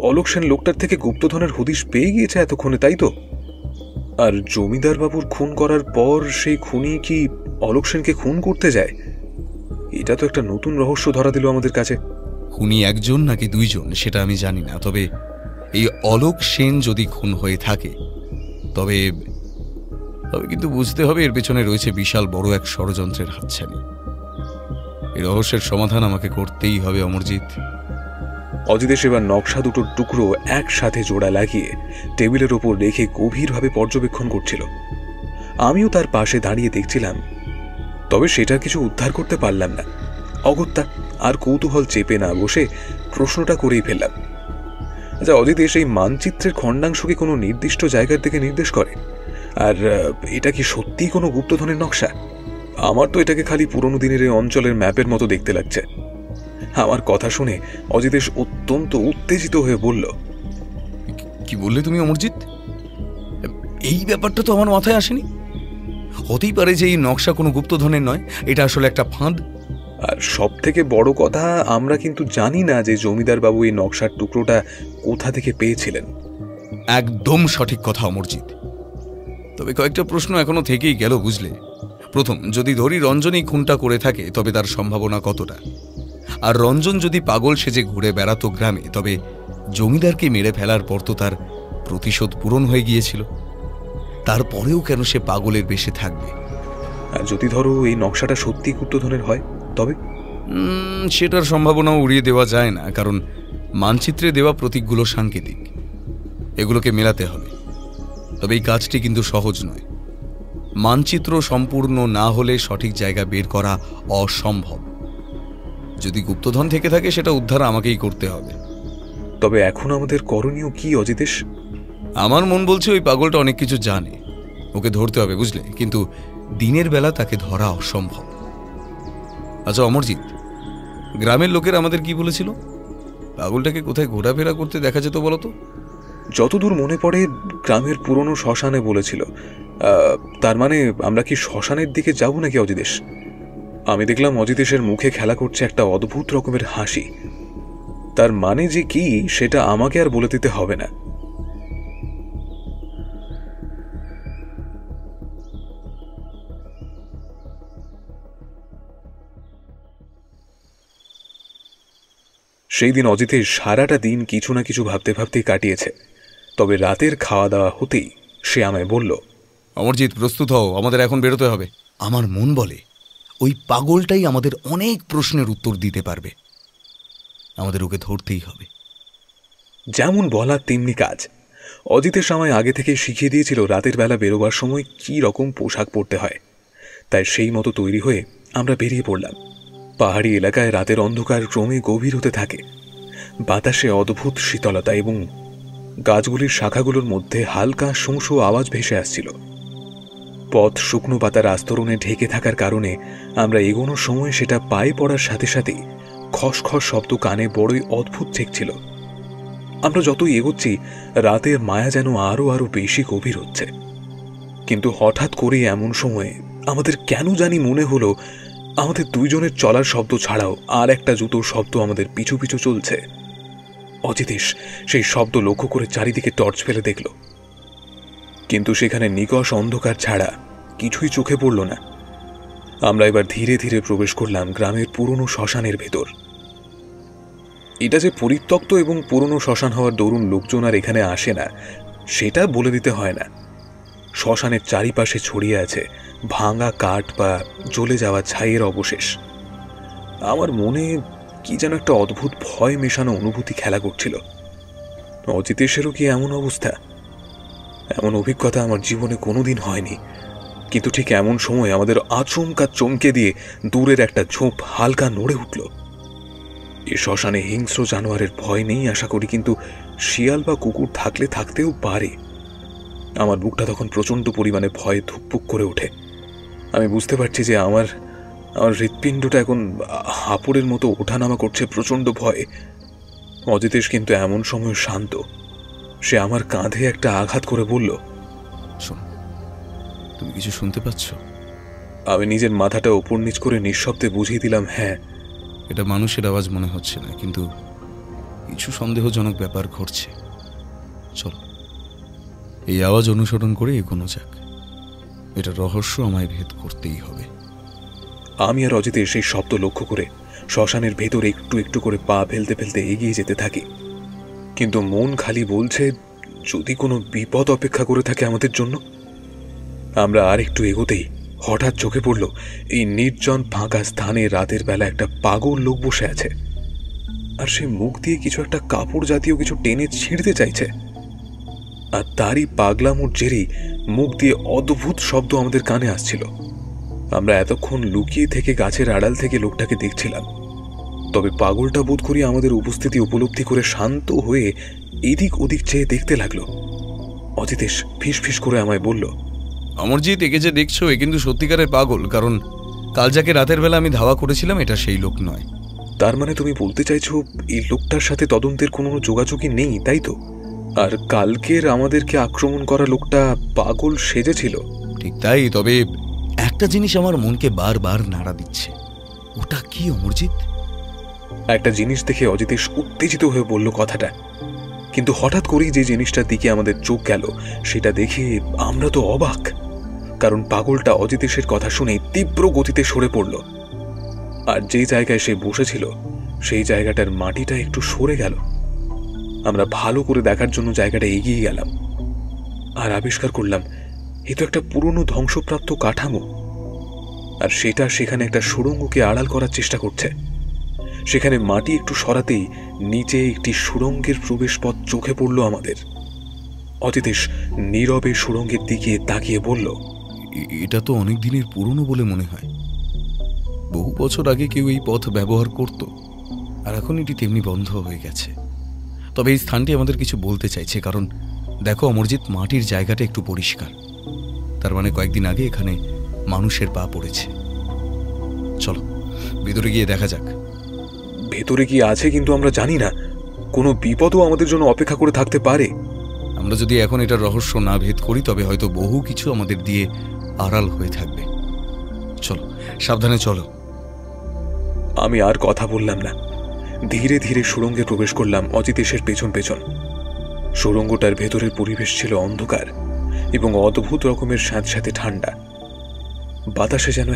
অলোক সেন লোকটার থেকে গুপ্তধনের হদিশ পেয়ে গিয়েছে এতক্ষণে, তাই তো? আর জমিদার বাবুর খুন করার পর সেই খুনি কি অলোক সেনকে খুন করতে যায়? এটা তো একটা নতুন রহস্য ধরা দিল আমাদের কাছে। খুনি একজন নাকি দুইজন সেটা আমি জানি না, তবে এই অলোক সেন যদি খুন হয়ে থাকে তবে কিন্তু বুঝতে হবে এর পেছনে রয়েছে বিশাল বড় এক ষড়যন্ত্রের হাতছানি। এই রহস্যের সমাধান আমাকে করতেই হবে অমরজিৎ। অজিতেশ এবার নকশা দুটোর টুকরো একসাথে জোড়া লাগিয়ে টেবিলের ওপর রেখে গভীরভাবে পর্যবেক্ষণ করছিল। আমিও তার পাশে দাঁড়িয়ে দেখছিলাম, তবে সেটা কিছু উদ্ধার করতে পারলাম না। অগত্যা আর কৌতূহল চেপে না বসে প্রশ্নটা করেই ফেললাম, আচ্ছা অজিতেশ, এই মানচিত্রের খণ্ডাংশকে কোনো নির্দিষ্ট জায়গার দিকে নির্দেশ করে? আর এটা কি সত্যিই কোনো গুপ্তধনের নকশা? আমার তো এটাকে খালি পুরনো দিনের এই অঞ্চলের ম্যাপের মতো দেখতে লাগছে। আমার কথা শুনে অজিতেশ অত্যন্ত উত্তেজিত হয়ে বলল, কি বললে তুমি অমরজিৎ? এই ব্যাপারটা তো আমার মাথায় আসেনি। হতেই পারে যে এই নকশা কোনো গুপ্তধনের নয়, এটা আসলে একটা ফাঁদ। আর সব থেকে বড় কথা, আমরা কিন্তু জানি না যে জমিদার বাবু এই নকশার টুকরোটা কোথা থেকে পেয়েছিলেন। একদম সঠিক কথা অমরজিৎ। তবে কয়েকটা প্রশ্ন এখনো থেকেই গেল, বুঝলে। প্রথম, যদি ধরি রঞ্জনই খুনটা করে থাকে তবে তার সম্ভাবনা কতটা? আর রঞ্জন যদি পাগল সেজে ঘুরে বেড়াতো গ্রামে, তবে জমিদারকে মেরে ফেলার পর তো তার প্রতিশোধ পূরণ হয়ে গিয়েছিল। তারপরেও কেন সে পাগলের বেশে থাকবে? আর যদি ধরো এই নকশাটা সত্যি গুপ্তধনের হয়, তবে সেটার সম্ভাবনাও উড়িয়ে দেওয়া যায় না, কারণ মানচিত্রে দেওয়া প্রতীকগুলো সাংকেতিক, এগুলোকে মেলাতে হবে। তবে এই কাজটি কিন্তু সহজ নয়। মানচিত্র সম্পূর্ণ না হলে সঠিক জায়গা বের করা অসম্ভব। যদি গুপ্তধন থেকে থাকে সেটা উদ্ধার আমাকেই করতে হবে। তবে এখন আমাদের করণীয় কি অজিতেশ? আমার মন বলছে ওই পাগলটা অনেক কিছু জানে, ওকে ধরতে হবে, বুঝলে। কিন্তু দিনের বেলা তাকে ধরা অসম্ভব। আচ্ছা অমরজিৎ, গ্রামের লোকের আমাদের কি বলেছিল? পাগলটাকে কোথায় ঘোরাফেরা করতে দেখা যেত বলতো? যতদূর মনে পড়ে গ্রামের পুরনো শ্মশানে বলেছিল। তার মানে আমরা কি শ্মশানের দিকে যাব নাকি অজিতেশ? আমি দেখলাম অজিতেশের মুখে খেলা করছে একটা অদ্ভুত রকমের হাসি। তার মানে যে কি সেটা আমাকে আর বলে দিতে হবে না। সেই দিন অজিতেশ সারাটা দিন কিছু না কিছু ভাবতে ভাবতেই কাটিয়েছে। তবে রাতের খাওয়া দাওয়া হতেই সে আমায় বলল, অমরজিৎ প্রস্তুত হও, আমাদের এখন বেরোতে হবে। আমার মন বলে ওই পাগলটাই আমাদের অনেক প্রশ্নের উত্তর দিতে পারবে। আমাদের ওকে ধরতেই হবে। যেমন বলা তেমনি কাজ। অজিতেশ আমায় আগে থেকে শিখিয়ে দিয়েছিল রাতের বেলা বেরোবার সময় কি রকম পোশাক পরতে হয়। তাই সেই মতো তৈরি হয়ে আমরা বেরিয়ে পড়লাম। পাহাড়ি এলাকায় রাতের অন্ধকার ক্রমে গভীর হতে থাকে। বাতাসে অদ্ভুত শীতলতা এবং গাছগুলির শাখাগুলোর মধ্যে হালকা শোঁ আওয়াজ ভেসে আসছিল। পথ শুকনো পাতার আস্তরণে ঢেকে থাকার কারণে আমরা এগোনোর সময় সেটা পায়ে পড়ার সাথে সাথেই খসখস শব্দ কানে বড়ই অদ্ভুত ঠেকছিল। আমরা যতই এগোচ্ছি রাতের মায়া যেন আরো আরো বেশি গভীর হচ্ছে। কিন্তু হঠাৎ করে এমন সময়ে আমাদের কেন জানি মনে হলো আমাদের দুইজনের চলার শব্দ ছাড়াও আর একটা জুতোর শব্দ আমাদের পিছু পিছু চলছে। অজিতেশ সেই শব্দ লক্ষ্য করে চারিদিকে টর্চ ফেলে দেখল, কিন্তু সেখানে নিকষ অন্ধকার ছাড়া কিছুই চোখে পড়ল না। আমরা এবার ধীরে ধীরে প্রবেশ করলাম গ্রামের পুরনো শ্মশানের ভেতর। এটা যে পরিত্যক্ত এবং পুরনো শ্মশান হওয়ার দরুন লোকজন আর এখানে আসে না সেটা বলে দিতে হয় না। শ্মশানের চারিপাশে ছড়িয়ে আছে ভাঙা কাঠ বা জ্বলে যাওয়া ছাইয়ের অবশেষ। আমার মনে কি যেন একটা অদ্ভুত ভয় মেশানো অনুভূতি খেলা করছিল। অজিতেশেরও কি এমন অবস্থা? এমন অভিজ্ঞতা আমার জীবনে কোনোদিন হয়নি, কিন্তু ঠিক এমন সময় আমাদের আচমকা চমকে দিয়ে দূরের একটা ঝোপ হালকা নড়ে উঠল। এ শ্মশানে হিংস্র জানোয়ারের ভয় নেই আশা করি, কিন্তু শিয়াল বা কুকুর থাকলে থাকতেও পারে। আমার বুকটা তখন প্রচণ্ড পরিমাণে ভয়ে ধুকপুক করে ওঠে। আমি বুঝতে পারছি যে আমার হৃৎপিণ্ডটা এখন হাঁপুড়ের মতো ওঠানামা করছে প্রচণ্ড ভয়ে। অজিতেশ কিন্তু এমন সময় শান্ত। সে আমার কাঁধে একটা আঘাত করে বলল, শোন, তুমি কিছু শুনতে পাচ্ছ? আমি নিজের মাথাটা উপর নিচ করে নিঃশব্দে বুঝিয়ে দিলাম, হ্যাঁ। এটা মানুষের আওয়াজ মনে হচ্ছে না, কিন্তু কিছু সন্দেহজনক ব্যাপার ঘটছে। চলো এই আওয়াজ অনুসরণ করে এগোনো যাক। এটা রহস্য আমায় ভেদ করতেই হবে। আমি আর অজিতেশ সেই শব্দ লক্ষ্য করে শ্মশানের ভেতরে একটু একটু করে পা ফেলতে ফেলতে এগিয়ে যেতে থাকি, কিন্তু মন খালি বলছে যদি কোনো বিপদ অপেক্ষা করে থাকে আমাদের জন্য। আমরা আর একটু এগোতেই হঠাৎ চোখে পড়ল এই নির্জন ফাঁকা স্থানে রাতের বেলা একটা পাগল লোক বসে আছে, আর সে মুখ দিয়ে কিছু একটা কাপড় জাতীয় কিছু টেনে ছিঁড়তে চাইছে। আর তারই পাগলামোর জেরেই মুখ দিয়ে অদ্ভুত শব্দ আমাদের কানে আসছিল। আমরা এতক্ষণ লুকিয়ে থেকে গাছের আড়াল থেকে লোকটাকে দেখছিলাম, তবে পাগলটা বোধ করি আমাদের উপস্থিতি উপলব্ধি করে শান্ত হয়ে এদিক ওদিক চেয়ে দেখতে লাগলো। অজিতেশ ফিস ফিস করে আমায় বলল, অমরজিৎ, একে যে দেখছো এ কিন্তু সত্যিকারের পাগল, কারণ কাল যাকে রাতের বেলা আমি ধাওয়া করেছিলাম এটা সেই লোক নয়। তার মানে তুমি বলতে চাইছো এই লোকটার সাথে তদন্তের কোনো যোগাযোগই নেই, তাই তো? আর কালকের আমাদেরকে আক্রমণ করা লোকটা পাগল সেজেছিল? ঠিক তাই, তবে একটা জিনিস আমার মনকে বারবার নাড়া দিচ্ছে। ওটা কি অমরজিৎ? একটা জিনিস দেখে অজিতেশ উত্তেজিত হয়ে বলল কথাটা, কিন্তু হঠাৎ করেই যে জিনিসটার দিকে আমাদের চোখ গেল সেটা দেখে আমরা তো অবাক, কারণ পাগলটা অজিতেশের কথা শুনে তীব্র গতিতে সরে পড়ল। আর যে জায়গায় সে বসেছিল সেই জায়গাটার মাটিটা একটু সরে গেল। আমরা ভালো করে দেখার জন্য জায়গাটা এগিয়ে গেলাম, আর আবিষ্কার করলাম এ তো একটা পুরনো ধ্বংসপ্রাপ্ত কাঠামো, আর সেটা সেখানে একটা সুড়ঙ্গকে আড়াল করার চেষ্টা করছে। সেখানে মাটি একটু সরাতেই নিচে একটি সুড়ঙ্গের প্রবেশ পথ চোখে পড়ল আমাদের। অজিতেশ নীরবে সুড়ঙ্গের দিকে তাকিয়ে বলল, এটা তো অনেক দিনের পুরনো বলে মনে হয়। বহু বছর আগে কেউ এই পথ ব্যবহার করত, আর এখন এটি তেমনি বন্ধ হয়ে গেছে। তবে এই স্থানটি আমাদের কিছু বলতে চাইছে, কারণ দেখো অমরজিৎ, মাটির জায়গাটা একটু পরিষ্কার। তার মানে কয়েকদিন আগে এখানে মানুষের পা পড়েছে। চলো ভেতরে গিয়ে দেখা যাক। ভেতরে কি আছে কিন্তু আমরা জানি না, কোনো বিপদও আমাদের জন্য অপেক্ষা করে থাকতে পারে। আমরা যদি এখন এটার রহস্য না ভেদ করি তবে হয়তো বহু কিছু আমাদের দিয়ে আড়াল হয়ে থাকবে। চলো, সাবধানে চলো। আমি আর কথা বললাম না, ধীরে ধীরে সুড়ঙ্গে প্রবেশ করলাম অজিতেশের পেছন পেছন। সুড়ঙ্গটার ভেতরের পরিবেশ ছিল অন্ধকার এবং অদ্ভুত রকমের স্যাঁতস্যাঁতে ঠান্ডা। বাতাসে যেন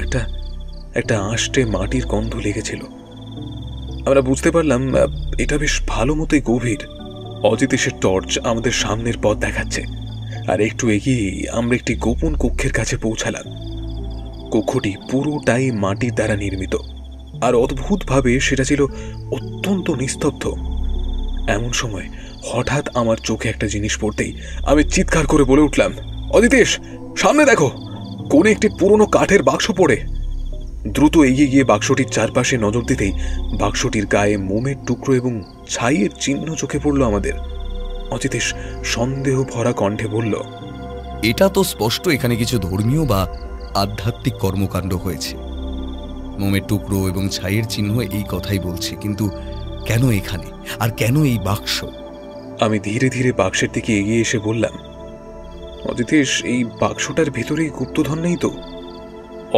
একটা আষ্টে মাটির গন্ধ লেগেছিল। আমরা বুঝতে পারলাম এটা বেশ ভালো মতোই গভীর। অজিতেশের টর্চ আমাদের সামনের পথ দেখাচ্ছে, আর একটু এগিয়ে আমরা একটি গোপন কক্ষের কাছে পৌঁছালাম। কক্ষটি পুরোটাই মাটির দ্বারা নির্মিত, আর অদ্ভুতভাবে সেটা ছিল অত্যন্ত নিস্তব্ধ। এমন সময় হঠাৎ আমার চোখে একটা জিনিস পড়তেই আমি চিৎকার করে বলে উঠলাম, অজিতেশ, সামনে দেখো, কোণে একটি পুরনো কাঠের বাক্স পড়ে। দ্রুত এগিয়ে গিয়ে বাক্সটির চারপাশে নজর দিতেই বাক্সটির গায়ে মোমের টুকরো এবং ছাইয়ের চিহ্ন চোখে পড়ল আমাদের। অজিতেশ সন্দেহ ভরা কণ্ঠে বলল, এটা তো স্পষ্ট এখানে কিছু ধর্মীয় বা আধ্যাত্মিক কর্মকাণ্ড হয়েছে। মোমের টুকরো এবং ছাইয়ের চিহ্ন এই কথাই বলছে, কিন্তু কেন এখানে, আর কেন এই বাক্স? আমি ধীরে ধীরে বাক্সের দিকে এগিয়ে এসে বললাম, অজিতেশ, এই বাক্সটার ভেতরেই গুপ্তধন নেই তো?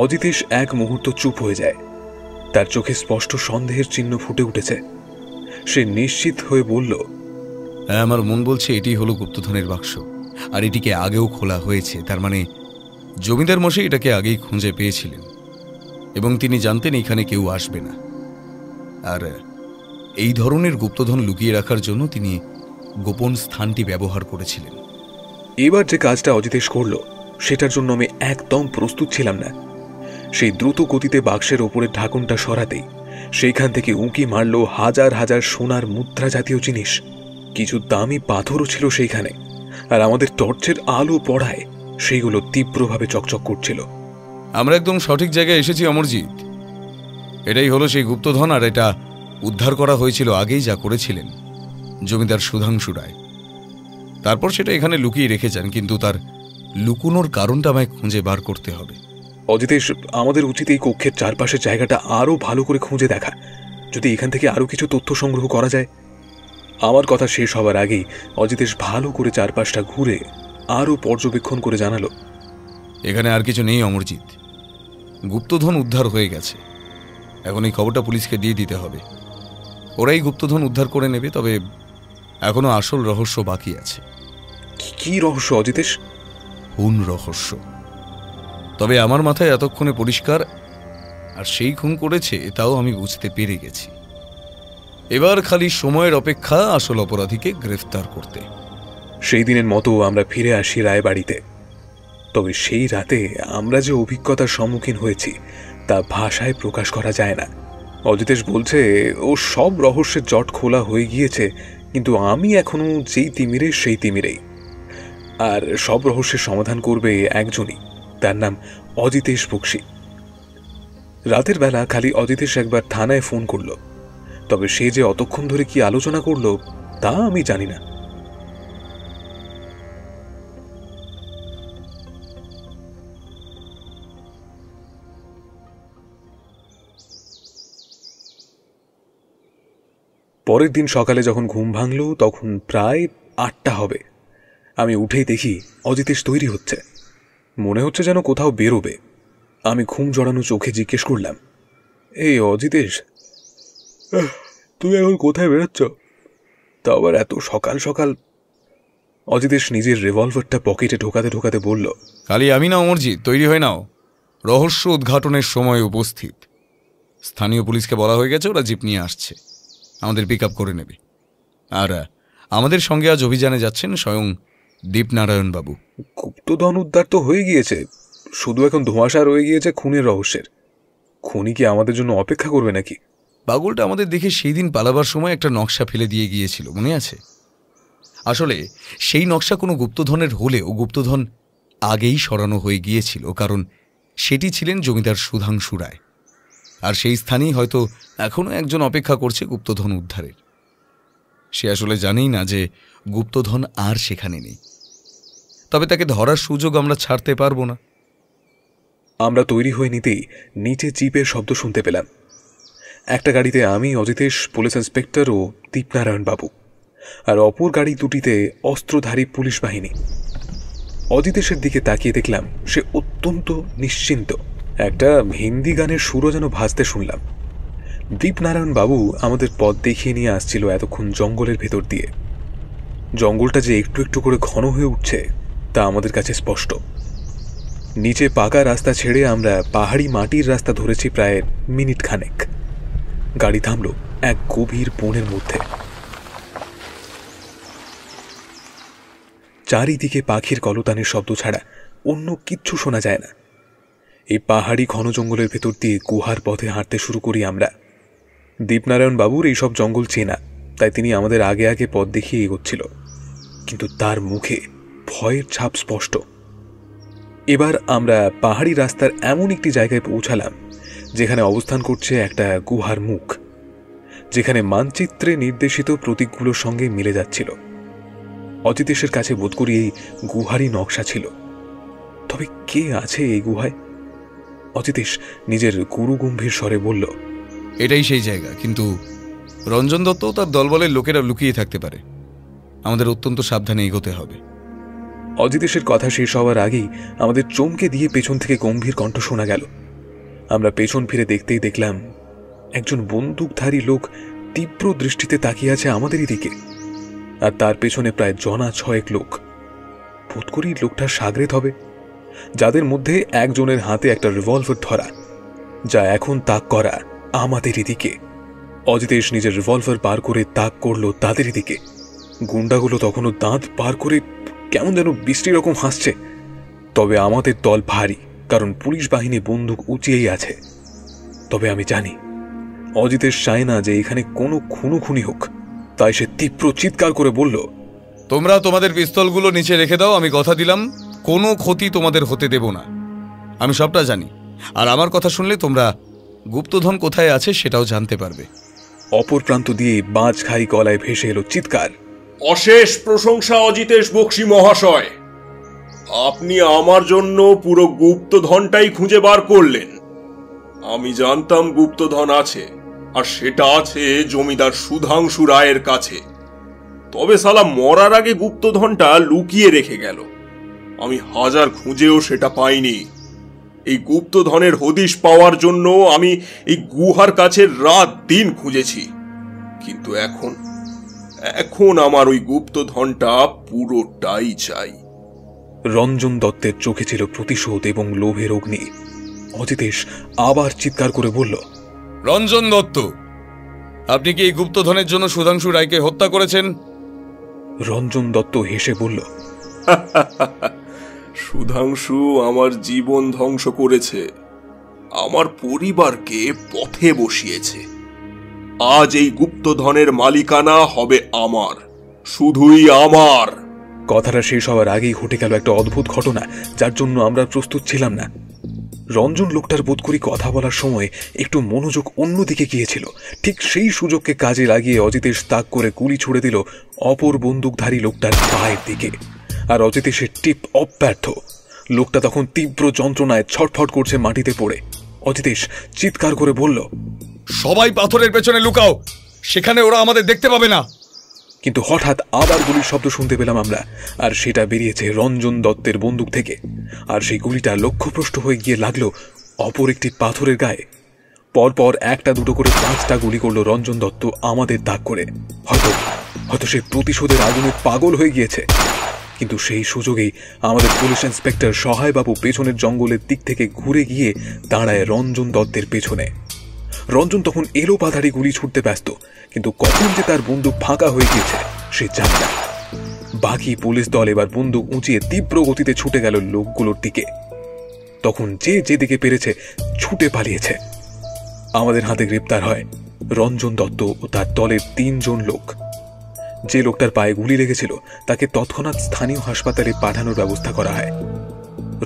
অজিতেশ এক মুহূর্ত চুপ হয়ে যায়। তার চোখে স্পষ্ট সন্দেহের চিহ্ন ফুটে উঠেছে। সে নিশ্চিত হয়ে বলল, হ্যাঁ, আমার মন বলছে এটি হলো গুপ্তধনের বাক্স, আর এটিকে আগেও খোলা হয়েছে। তার মানে জমিদার মশাই এটাকে আগেই খুঁজে পেয়েছিলেন এবং তিনি জানতেন এখানে কেউ আসবে না। আর এই ধরনের গুপ্তধন লুকিয়ে রাখার জন্য তিনি গোপন স্থানটি ব্যবহার করেছিলেন। এবার যে কাজটা অজিতেশ করল সেটার জন্য আমি একদম প্রস্তুত ছিলাম না। সেই দ্রুত গতিতে বাক্সের ওপরের ঢাকনটা সরাতেই সেইখান থেকে উঁকি মারল হাজার হাজার সোনার মুদ্রা জাতীয় জিনিস। কিছু দামি পাথরও ছিল সেইখানে, আর আমাদের টর্চের আলো পড়ায় সেইগুলো তীব্রভাবে চকচক করছিল। আমরা একদম সঠিক জায়গায় এসেছি অমরজিৎ। এটাই হলো সেই গুপ্তধন, আর এটা উদ্ধার করা হয়েছিল আগেই যা করেছিলেন জমিদার সুধাংশু রায়। তারপর সেটা এখানে লুকিয়ে রেখেছেন, কিন্তু তার লুকোনোর কারণটা আমায় খুঁজে বার করতে হবে। অজিতেশ, আমাদের উচিত এই কক্ষের চারপাশের জায়গাটা আরো ভালো করে খুঁজে দেখা। যদি এখান থেকে আরো কিছু তথ্য সংগ্রহ করা যায়। আমার কথা শেষ হবার আগেই অজিতেশ ভালো করে চারপাশটা ঘুরে আরো পর্যবেক্ষণ করে জানালো, এখানে আর কিছু নেই অমরজিৎ, গুপ্তধন উদ্ধার হয়ে গেছে। এখন এই খবরটা পুলিশকে দিয়ে দিতে হবে, ওরাই গুপ্তধন উদ্ধার করে নেবে। তবে এখনো আসল রহস্য বাকি আছে। কি রহস্য অজিতেশ? খুন রহস্য। তবে আমার মাথায় এতক্ষণে পরিষ্কার, আর সেই খুন করেছে তাও আমি বুঝতে পেরে গেছি। এবার খালি সময়ের অপেক্ষা আসল অপরাধীকে গ্রেফতার করতে। সেই দিনের মতো আমরা ফিরে আসি রায়বাড়িতে। তবে সেই রাতে আমরা যে অভিজ্ঞতার সম্মুখীন হয়েছি তা ভাষায় প্রকাশ করা যায় না। অজিতেশ বলছে ও সব রহস্যের জট খোলা হয়ে গিয়েছে, কিন্তু আমি এখনো যেই তিমিরে সেই তিমিরেই। আর সব রহস্যের সমাধান করবে একজনই, তার নাম অজিতেশ বক্সী। রাতের বেলা খালি অজিতেশ একবার থানায় ফোন করল, তবে সে যে অতক্ষণ ধরে কি আলোচনা করলো তা আমি জানি না। পরের দিন সকালে যখন ঘুম ভাঙল তখন প্রায় 8টা হবে। আমি উঠেই দেখি অজিতেশ তৈরি হচ্ছে, মনে হচ্ছে যেন কোথাও বেরোবে। আমি ঘুম জড়ানো চোখে জিজ্ঞেস করলাম, এই অজিতেশ, তুমি এখন কোথায় বেরোচ্ছ, তা আবার এত সকাল সকাল? অজিতেশ নিজের রিভলভারটা পকেটে ঢোকাতে ঢোকাতে বলল, খালি আমি না অমরজিৎ, তৈরি হয়ে নাও, রহস্য উদ্ঘাটনের সময় উপস্থিত। স্থানীয় পুলিশকে বলা হয়ে গেছে, ওরা জিপ নিয়ে আসছে, আমাদের পিক আপ করে নেবে। আর আমাদের সঙ্গে আজ অভিযানে যাচ্ছেন স্বয়ং দীপনারায়ণ বাবু। গুপ্তধন উদ্ধার তো হয়ে গিয়েছে, শুধু এখন ধোঁয়াশা রয়ে গিয়েছে খুনের রহস্যের। খুনি কি আমাদের জন্য অপেক্ষা করবে নাকি? পাগলটা আমাদের দেখে সেই দিন পালাবার সময় একটা নকশা ফেলে দিয়ে গিয়েছিল, মনে আছে? আসলে সেই নকশা কোনো গুপ্তধনের হলেও গুপ্তধন আগেই সরানো হয়ে গিয়েছিল, কারণ সেটি ছিলেন জমিদার সুধাংশু রায়। আর সেই স্থানেই হয়তো এখনও একজন অপেক্ষা করছে গুপ্তধন উদ্ধারের। সে আসলে জানেই না যে গুপ্তধন আর সেখানে নেই, তবে তাকে ধরার সুযোগ আমরা ছাড়তে পারবো না। আমরা তৈরি হয়ে নিতেই নিচে জিপের শব্দ শুনতে পেলাম। একটা গাড়িতে আমি, অজিতেশ, পুলিশ ইন্সপেক্টর ও দীপনারায়ণ বাবু, আর অপর গাড়ি দুটিতে অস্ত্রধারী পুলিশ বাহিনী। অজিতেশের দিকে তাকিয়ে দেখলাম সে অত্যন্ত নিশ্চিন্ত। একটা হিন্দি গানের সুরও যেন ভাসতে শুনলাম। দীপনারায়ণ বাবু আমাদের পথ দেখিয়ে নিয়ে আসছিল এতক্ষণ জঙ্গলের ভেতর দিয়ে। জঙ্গলটা যে একটু একটু করে ঘন হয়ে উঠছে তা আমাদের কাছে স্পষ্ট। নিচে পাকা রাস্তা ছেড়ে আমরা পাহাড়ি মাটির রাস্তা ধরেছি প্রায় মিনিট খানেক। গাড়ি থামল এক গভীর বনের মধ্যে। চারিদিকে পাখির কলতানের শব্দ ছাড়া অন্য কিচ্ছু শোনা যায় না। এই পাহাড়ি ঘন জঙ্গলের ভেতর দিয়ে গুহার পথে হাঁটতে শুরু করি আমরা। দীপনারায়ণ বাবুর এইসব জঙ্গল চেনা, তাই তিনি আমাদের আগে আগে পথ দেখিয়ে এগোচ্ছিল, কিন্তু তার মুখে ভয়ের ছাপ স্পষ্ট। এবার আমরা পাহাড়ি রাস্তার এমন একটি জায়গায় পৌঁছালাম যেখানে অবস্থান করছে একটা গুহার মুখ, যেখানে মানচিত্রে নির্দেশিত প্রতীকগুলোর সঙ্গে মিলে যাচ্ছিল। অজিতেশের কাছে বোধ করি এই গুহারই নকশা ছিল। তবে কে আছে এই গুহায়? অজিতেশ নিজের গুরুগম্ভীর স্বরে বলল, এটাই সেই জায়গা, কিন্তু রঞ্জন দত্ত তার দলবলের লোকেরা লুকিয়ে থাকতে পারে, আমাদের অত্যন্ত সাবধানে এগোতে হবে। অজিতেশের কথা শেষ হওয়ার আগেই আমাদের চমকে দিয়ে পেছন থেকে গম্ভীর কণ্ঠ শোনা গেল। আমরা পেছন ফিরে দেখতেই দেখলাম একজন বন্দুকধারী লোক তীব্র দৃষ্টিতে তাকিয়ে আছে আমাদেরই দিকে, আর তার পেছনে প্রায় 6 লোক। বোধ করি লোকটা সাগরেদ হবে, যাদের মধ্যে একজনের হাতে একটা রিভলভার ধরা, যা এখন তাক করা আমাদেরই দিকে। অজিতেশ নিজের রিভলভার বার করে তাক করলো তাদের দিকে। গুন্ডাগুলো তখনও দাঁত বার করে কেমন যেন বৃষ্টি রকম হাসছে। তবে আমাদের দল ভারী, কারণ পুলিশ বাহিনী বন্দুক উঁচিয়েই আছে। তবে আমি জানি অজিতেশ চায় না যে এখানে কোনো খুনোখুনি হোক, তাই সে তীব্র চিৎকার করে বলল, তোমরা তোমাদের পিস্তলগুলো নিচে রেখে দাও। আমি কথা দিলাম কোনো ক্ষতি তোমাদের হতে দেব না। আমি সবটা জানি, আর আমার কথা শুনলে তোমরা গুপ্তধন কোথায় আছে সেটাও জানতে পারবে। অপর প্রান্ত দিয়ে বাজ খাই গলায় ভেসে এলো চিৎকার, অশেষ প্রশংসা অজিতেশ বক্সী মহাশয়, আপনি আমার জন্য পুরো গুপ্তধনটাই খুঁজে বার করলেন। আমি জানতাম গুপ্তধন আছে, আর সেটা আছে জমিদার সুধাংশু রায়ের কাছে। তবে শালা মরার আগে গুপ্তধনটা লুকিয়ে রেখে গেল। আমি হাজার খুঁজেও সেটা পাইনি। এই গুপ্তধনের হদিশ পাওয়ার জন্য আমি এই গুহার কাছে রাত দিন খুঁজেছি, কিন্তু এখন আমার ওই গুপ্তধনটা পুরোটাই চাই। রঞ্জন দত্তের চোখে ছিল প্রতিশোধ এবং লোভের অগ্নি। অজিতেশ আবার চিৎকার করে বলল, রঞ্জন দত্ত, আপনি কি এই গুপ্তধনের জন্য সুধাংশু রায়কে হত্যা করেছেন? রঞ্জন দত্ত হেসে বলল, সুধাংশু আমার জীবন ধ্বংস করেছে, আমার পরিবারকে পথে বসিয়েছে। আজ এই গুপ্তধনের মালিকানা হবে আমার, শুধুই আমার। কথাটা শেষ হওয়ার আগেই ঘটে গেল একটা অদ্ভুত ঘটনা, যার জন্য আমরা প্রস্তুত ছিলাম না। রঞ্জন লোকটার বোধ করি কথা বলার সময় একটু মনোযোগ অন্যদিকে গিয়েছিল। ঠিক সেই সুযোগকে কাজে লাগিয়ে অজিতেশ তাক করে গুলি ছুড়ে দিল অপর বন্দুকধারী লোকটার পায়ের দিকে, আর অজিতেশের টিপ অব্যর্থ। লোকটা তখন তীব্র যন্ত্রণায় ছটফট করছে মাটিতে পড়ে। অজিতেশ চিৎকার করে বলল, সবাই পাথরের পেছনে লুকাও, সেখানে ওরা আমাদের দেখতে পাবে না। কিন্তু হঠাৎ আবার গুলির শব্দ শুনতে পেলাম আমরা, আর সেটা বেরিয়েছে রঞ্জন দত্তের বন্দুক থেকে। আর সেই গুলিটা লক্ষ্যভ্রষ্ট হয়ে গিয়ে লাগলো অপর একটি পাথরের গায়ে। পরপর একটা দুটো করে 5টা গুলি করলো রঞ্জন দত্ত আমাদের তাক করে। হয়তো সে প্রতিশোধের আগুনে পাগল হয়ে গিয়েছে। কিন্তু সেই সুযোগেই আমাদের পুলিশ ইন্সপেক্টর সহায়বাবু পেছনের জঙ্গলের দিক থেকে ঘুরে গিয়ে দাঁড়ায় রঞ্জন দত্তের পেছনে। রঞ্জন তখন এলো পাথারি গুলি ছুটতে ব্যস্ত, কিন্তু কখন যে তার বন্দুক ফাঁকা হয়ে গিয়েছে সে জানে না। বাকি পুলিশ দল এবার বন্দুক উঁচিয়ে তীব্র গতিতে ছুটে গেল লোকগুলোর দিকে। তখন যে যেদিকে পেরেছে ছুটে পালিয়েছে। আমাদের হাতে গ্রেপ্তার হয় রঞ্জন দত্ত ও তার দলের 3 জন লোক। যে লোকটার পায়ে গুলি লেগেছিল তাকে তৎক্ষণাৎ স্থানীয় হাসপাতালে পাঠানোর ব্যবস্থা করা হয়।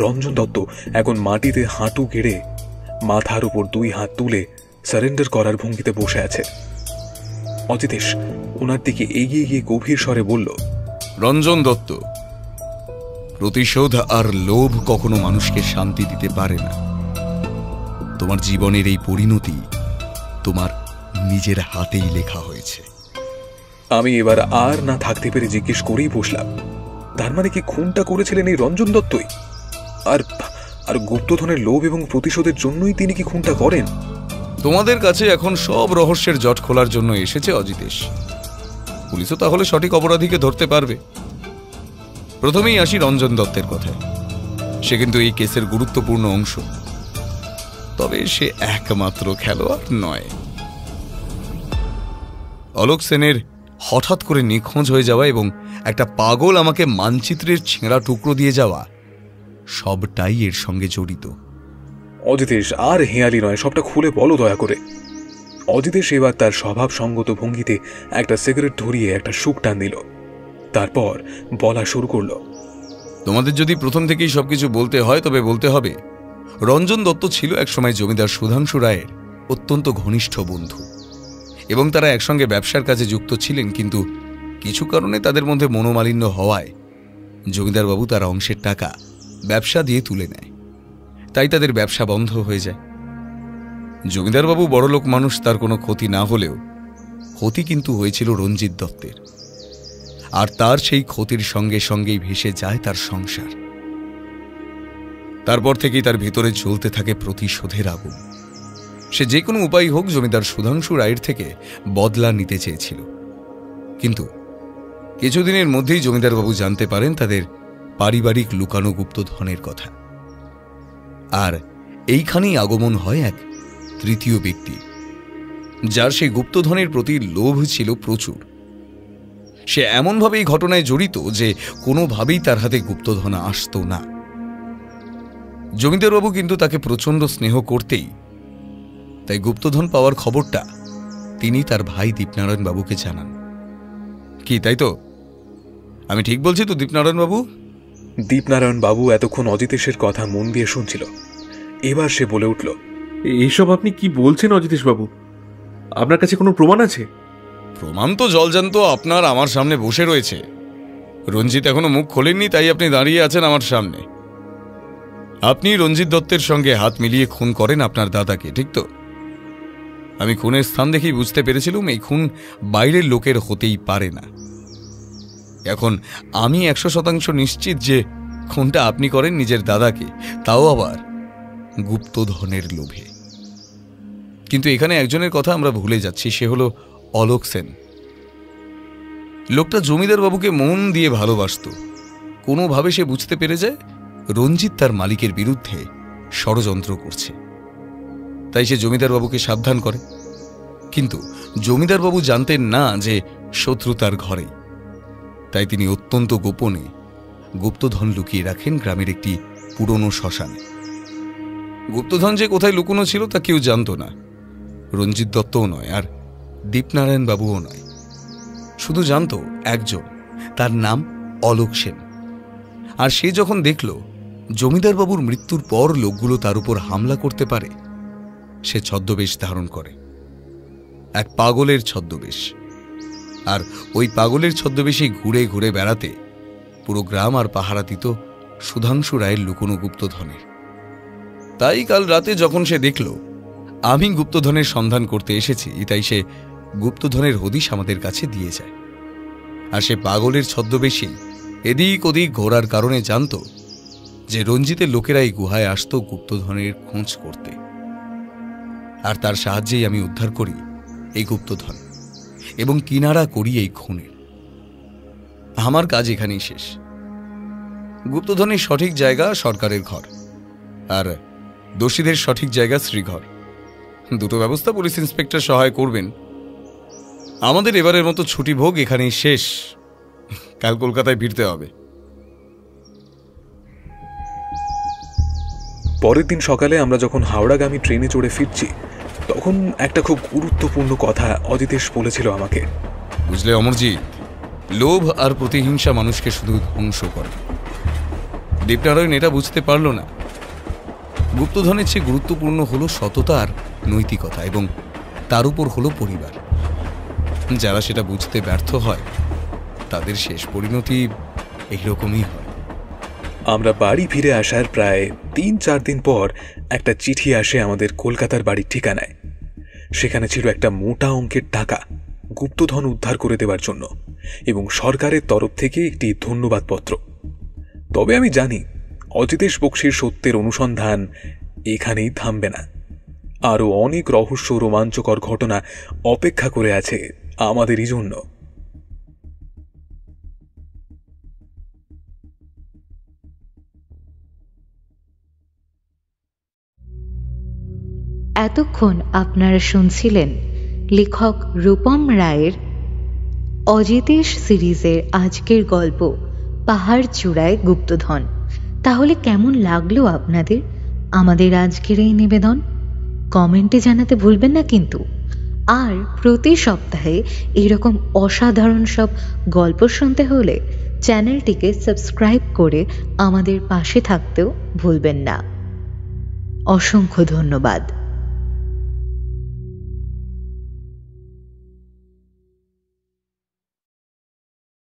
রঞ্জন দত্ত এখন মাটিতে হাঁটু গেড়ে মাথার উপর 2 হাত তুলে সারেন্ডার করার ভঙ্গিতে বসে আছে। অজিতেশ ওনার দিকে এগিয়ে গিয়ে গভীর স্বরে বলল, রঞ্জন দত্ত, প্রতিশোধ আর লোভ কখনো মানুষকে শান্তি দিতে পারে না। তোমার জীবনের এই পরিণতি তোমার নিজের হাতেই লেখা হয়েছে। আমি এবার আর না থাকতে পেরে জিজ্ঞেস করেই বসলাম, তার মানে কি খুনটা করেছিলেন এই রঞ্জন দত্তই? আর গুপ্তধনের লোভ এবং প্রতিশোধের জন্যই তিনি কি খুনটা করেন? তোমাদের কাছে এখন সব রহস্যের জট খোলার জন্য এসেছে অজিতেশ। পুলিশও তাহলে সঠিক অপরাধীকে ধরতে পারবে। প্রথমেই আসি রঞ্জন দত্তের কথায়। সে কিন্তু এই কেসের গুরুত্বপূর্ণ অংশ, তবে সে একমাত্র খেলোয়াড় নয়। অলোক সেনের হঠাৎ করে নিখোঁজ হয়ে যাওয়া এবং একটা পাগল আমাকে মানচিত্রের ছেঁড়া টুকরো দিয়ে যাওয়া, সবটাই এর সঙ্গে জড়িত। অজিতেশ আর হেয়ালি নয়, সবটা খুলে বলো দয়া করে। অজিতেশ এবার তার স্বভাব সঙ্গত ভঙ্গিতে একটা সিগারেট ধরিয়ে একটা সুখ টান দিল। তারপর বলা শুরু করলো, তোমাদের যদি প্রথম থেকেই সবকিছু বলতে হয় তবে বলতে হবে রঞ্জন দত্ত ছিল একসময় জমিদার সুধাংশু রায়ের অত্যন্ত ঘনিষ্ঠ বন্ধু, এবং তারা একসঙ্গে ব্যবসার কাজে যুক্ত ছিলেন। কিন্তু কিছু কারণে তাদের মধ্যে মনোমালিন্য হওয়ায় জমিদারবাবু তার অংশের টাকা ব্যবসা দিয়ে তুলে নেয়। তাই তাদের ব্যবসা বন্ধ হয়ে যায়। জমিদারবাবু বড়লোক মানুষ, তার কোনো ক্ষতি না হলেও ক্ষতি কিন্তু হয়েছিল রঞ্জিত দত্তের, আর তার সেই ক্ষতির সঙ্গে সঙ্গেই ভেসে যায় তার সংসার। তারপর থেকেই তার ভিতরে জ্বলতে থাকে প্রতিশোধের আগুন। সে যে কোনো উপায় হোক জমিদার সুধাংশু রায়ের থেকে বদলা নিতে চেয়েছিল, কিন্তু কিছুদিনের মধ্যেই জমিদারবাবু জানতে পারেন তাদের পারিবারিক লুকানো গুপ্তধনের কথা। আর এইখানেই আগমন হয় এক তৃতীয় ব্যক্তি, যার সেই গুপ্তধনের প্রতি লোভ ছিল প্রচুর। সে এমনভাবে এই ঘটনায় জড়িত যে কোনোভাবেই তার হাতে গুপ্তধন আসত না। জমিদারবাবু কিন্তু তাকে প্রচণ্ড স্নেহ করতেই তাই গুপ্তধন পাওয়ার খবরটা তিনি তার ভাই দীপনারায়ণ বাবুকে জানান। কি তাই তো? আমি ঠিক বলছি তো দীপনারায়ণ বাবু? দীপনারায়ণ বাবু এতক্ষণ অজিতেশের কথা মন দিয়ে শুনছিল। এবার সে বলে উঠল, এইসব আপনি কি বলছেন অজিতেশ বাবু? আপনার কাছে কোনো প্রমাণ আছে? প্রমাণ তো জলজান্ত আপনার আমার সামনে বসে রয়েছে। রঞ্জিত এখনো মুখ খোলেননি, তাই আপনি দাঁড়িয়ে আছেন আমার সামনে। আপনি রঞ্জিত দত্তের সঙ্গে হাত মিলিয়ে খুন করেন আপনার দাদাকে, ঠিক তো? আমি খুনের স্থান দেখেই বুঝতে পেরেছিলাম এই খুন বাইরের লোকের হতেই পারে না। এখন আমি 100% নিশ্চিত যে খুনটা আপনি করেন নিজের দাদাকে, তাও আবার গুপ্তধনের লোভে। কিন্তু এখানে একজনের কথা আমরা ভুলে যাচ্ছি, সে হলো অলোক সেন। লোকটা জমিদার বাবুকে মন দিয়ে ভালোবাসত। কোনোভাবে সে বুঝতে পেরে যায় রঞ্জিত তার মালিকের বিরুদ্ধে ষড়যন্ত্র করছে, তাই সে জমিদার বাবুকে সাবধান করে। কিন্তু জমিদার বাবু জানতেন না যে শত্রু তার ঘরেই, তাই তিনি অত্যন্ত গোপনে গুপ্তধন লুকিয়ে রাখেন গ্রামের একটি পুরনো শ্মশানে। গুপ্তধন যে কোথায় লুকোনো ছিল তা কেউ জানত না, রঞ্জিত দত্তও নয় আর দীপনারায়ণ বাবুও নয়। শুধু জানত একজন, তার নাম অলোক সেন। আর সে যখন দেখল জমিদার বাবুর মৃত্যুর পর লোকগুলো তার উপর হামলা করতে পারে, সে ছদ্মবেশ ধারণ করে, এক পাগলের ছদ্মবেশ। আর ওই পাগলের ছদ্মবেশে ঘুরে ঘুরে বেড়াতে পুরো গ্রাম আর পাহারা দিত সুধাংশু রায়ের লুকোনো গুপ্তধনের। তাই কাল রাতে যখন সে দেখল আমি গুপ্তধনের সন্ধান করতে এসেছি, তাই সে গুপ্তধনের হদিশ আমাদের কাছে দিয়ে যায়। আর সে পাগলের ছদ্মবেশে এদিক ওদিক ঘোরার কারণে জানত যে রঞ্জিতের লোকেরা এই গুহায় আসত গুপ্তধনের খোঁজ করতে। আর তার সাহায্যেই আমি উদ্ধার করি এই গুপ্তধন এবং কিনারা করি এই খুনের। আমার কাজ এখানেই শেষ। গুপ্তধনের সঠিক জায়গা সরকারের ঘর, আর দোষীদের সঠিক জায়গা শ্রীঘর। দুটো ব্যবস্থা পুলিশ ইন্সপেক্টর সহায় করবেন। আমাদের এবারের মতো ছুটি ভোগ এখানেই শেষ। কাল কলকাতায় ফিরতে হবে। পরের দিন সকালে আমরা যখন হাওড়াগামী ট্রেনে চড়ে ফিরছি, তখন একটা খুব গুরুত্বপূর্ণ কথা অজিতেশ বলেছিল আমাকে। বুঝলে অমরজিৎ, লোভ আর প্রতিহিংসা মানুষকে শুধু ধ্বংস করে। দীপনারায়ণ এটা বুঝতে পারল না। গুপ্তধনের চেয়ে গুরুত্বপূর্ণ হলো সততা আর নৈতিকতা, এবং তার উপর হলো পরিবার। যারা সেটা বুঝতে ব্যর্থ হয় তাদের শেষ পরিণতি এইরকমই হয়। আমরা বাড়ি ফিরে আসার প্রায় 3-4 দিন পর একটা চিঠি আসে আমাদের কলকাতার বাড়ির ঠিকানায়। সেখানে ছিল একটা মোটা অঙ্কের টাকা গুপ্তধন উদ্ধার করে দেওয়ার জন্য এবং সরকারের তরফ থেকে একটি ধন্যবাদপত্র। তবে আমি জানি অজিতেশ বক্সির সত্যের অনুসন্ধান এখানেই থামবে না। আরও অনেক রহস্য, রোমাঞ্চকর ঘটনা অপেক্ষা করে আছে আমাদেরই জন্য। এতক্ষণ আপনারা শুনছিলেন লেখক রূপম রায়ের অজিতেশ সিরিজের আজকের গল্প পাহাড় চূড়ায় গুপ্তধন। তাহলে কেমন লাগলো আপনাদের আমাদের আজকের এই নিবেদন? কমেন্টে জানাতে ভুলবেন না কিন্তু। আর প্রতি সপ্তাহে এরকম অসাধারণ সব গল্প শুনতে হলে চ্যানেলটিকে সাবস্ক্রাইব করে আমাদের পাশে থাকতেও ভুলবেন না। অসংখ্য ধন্যবাদ।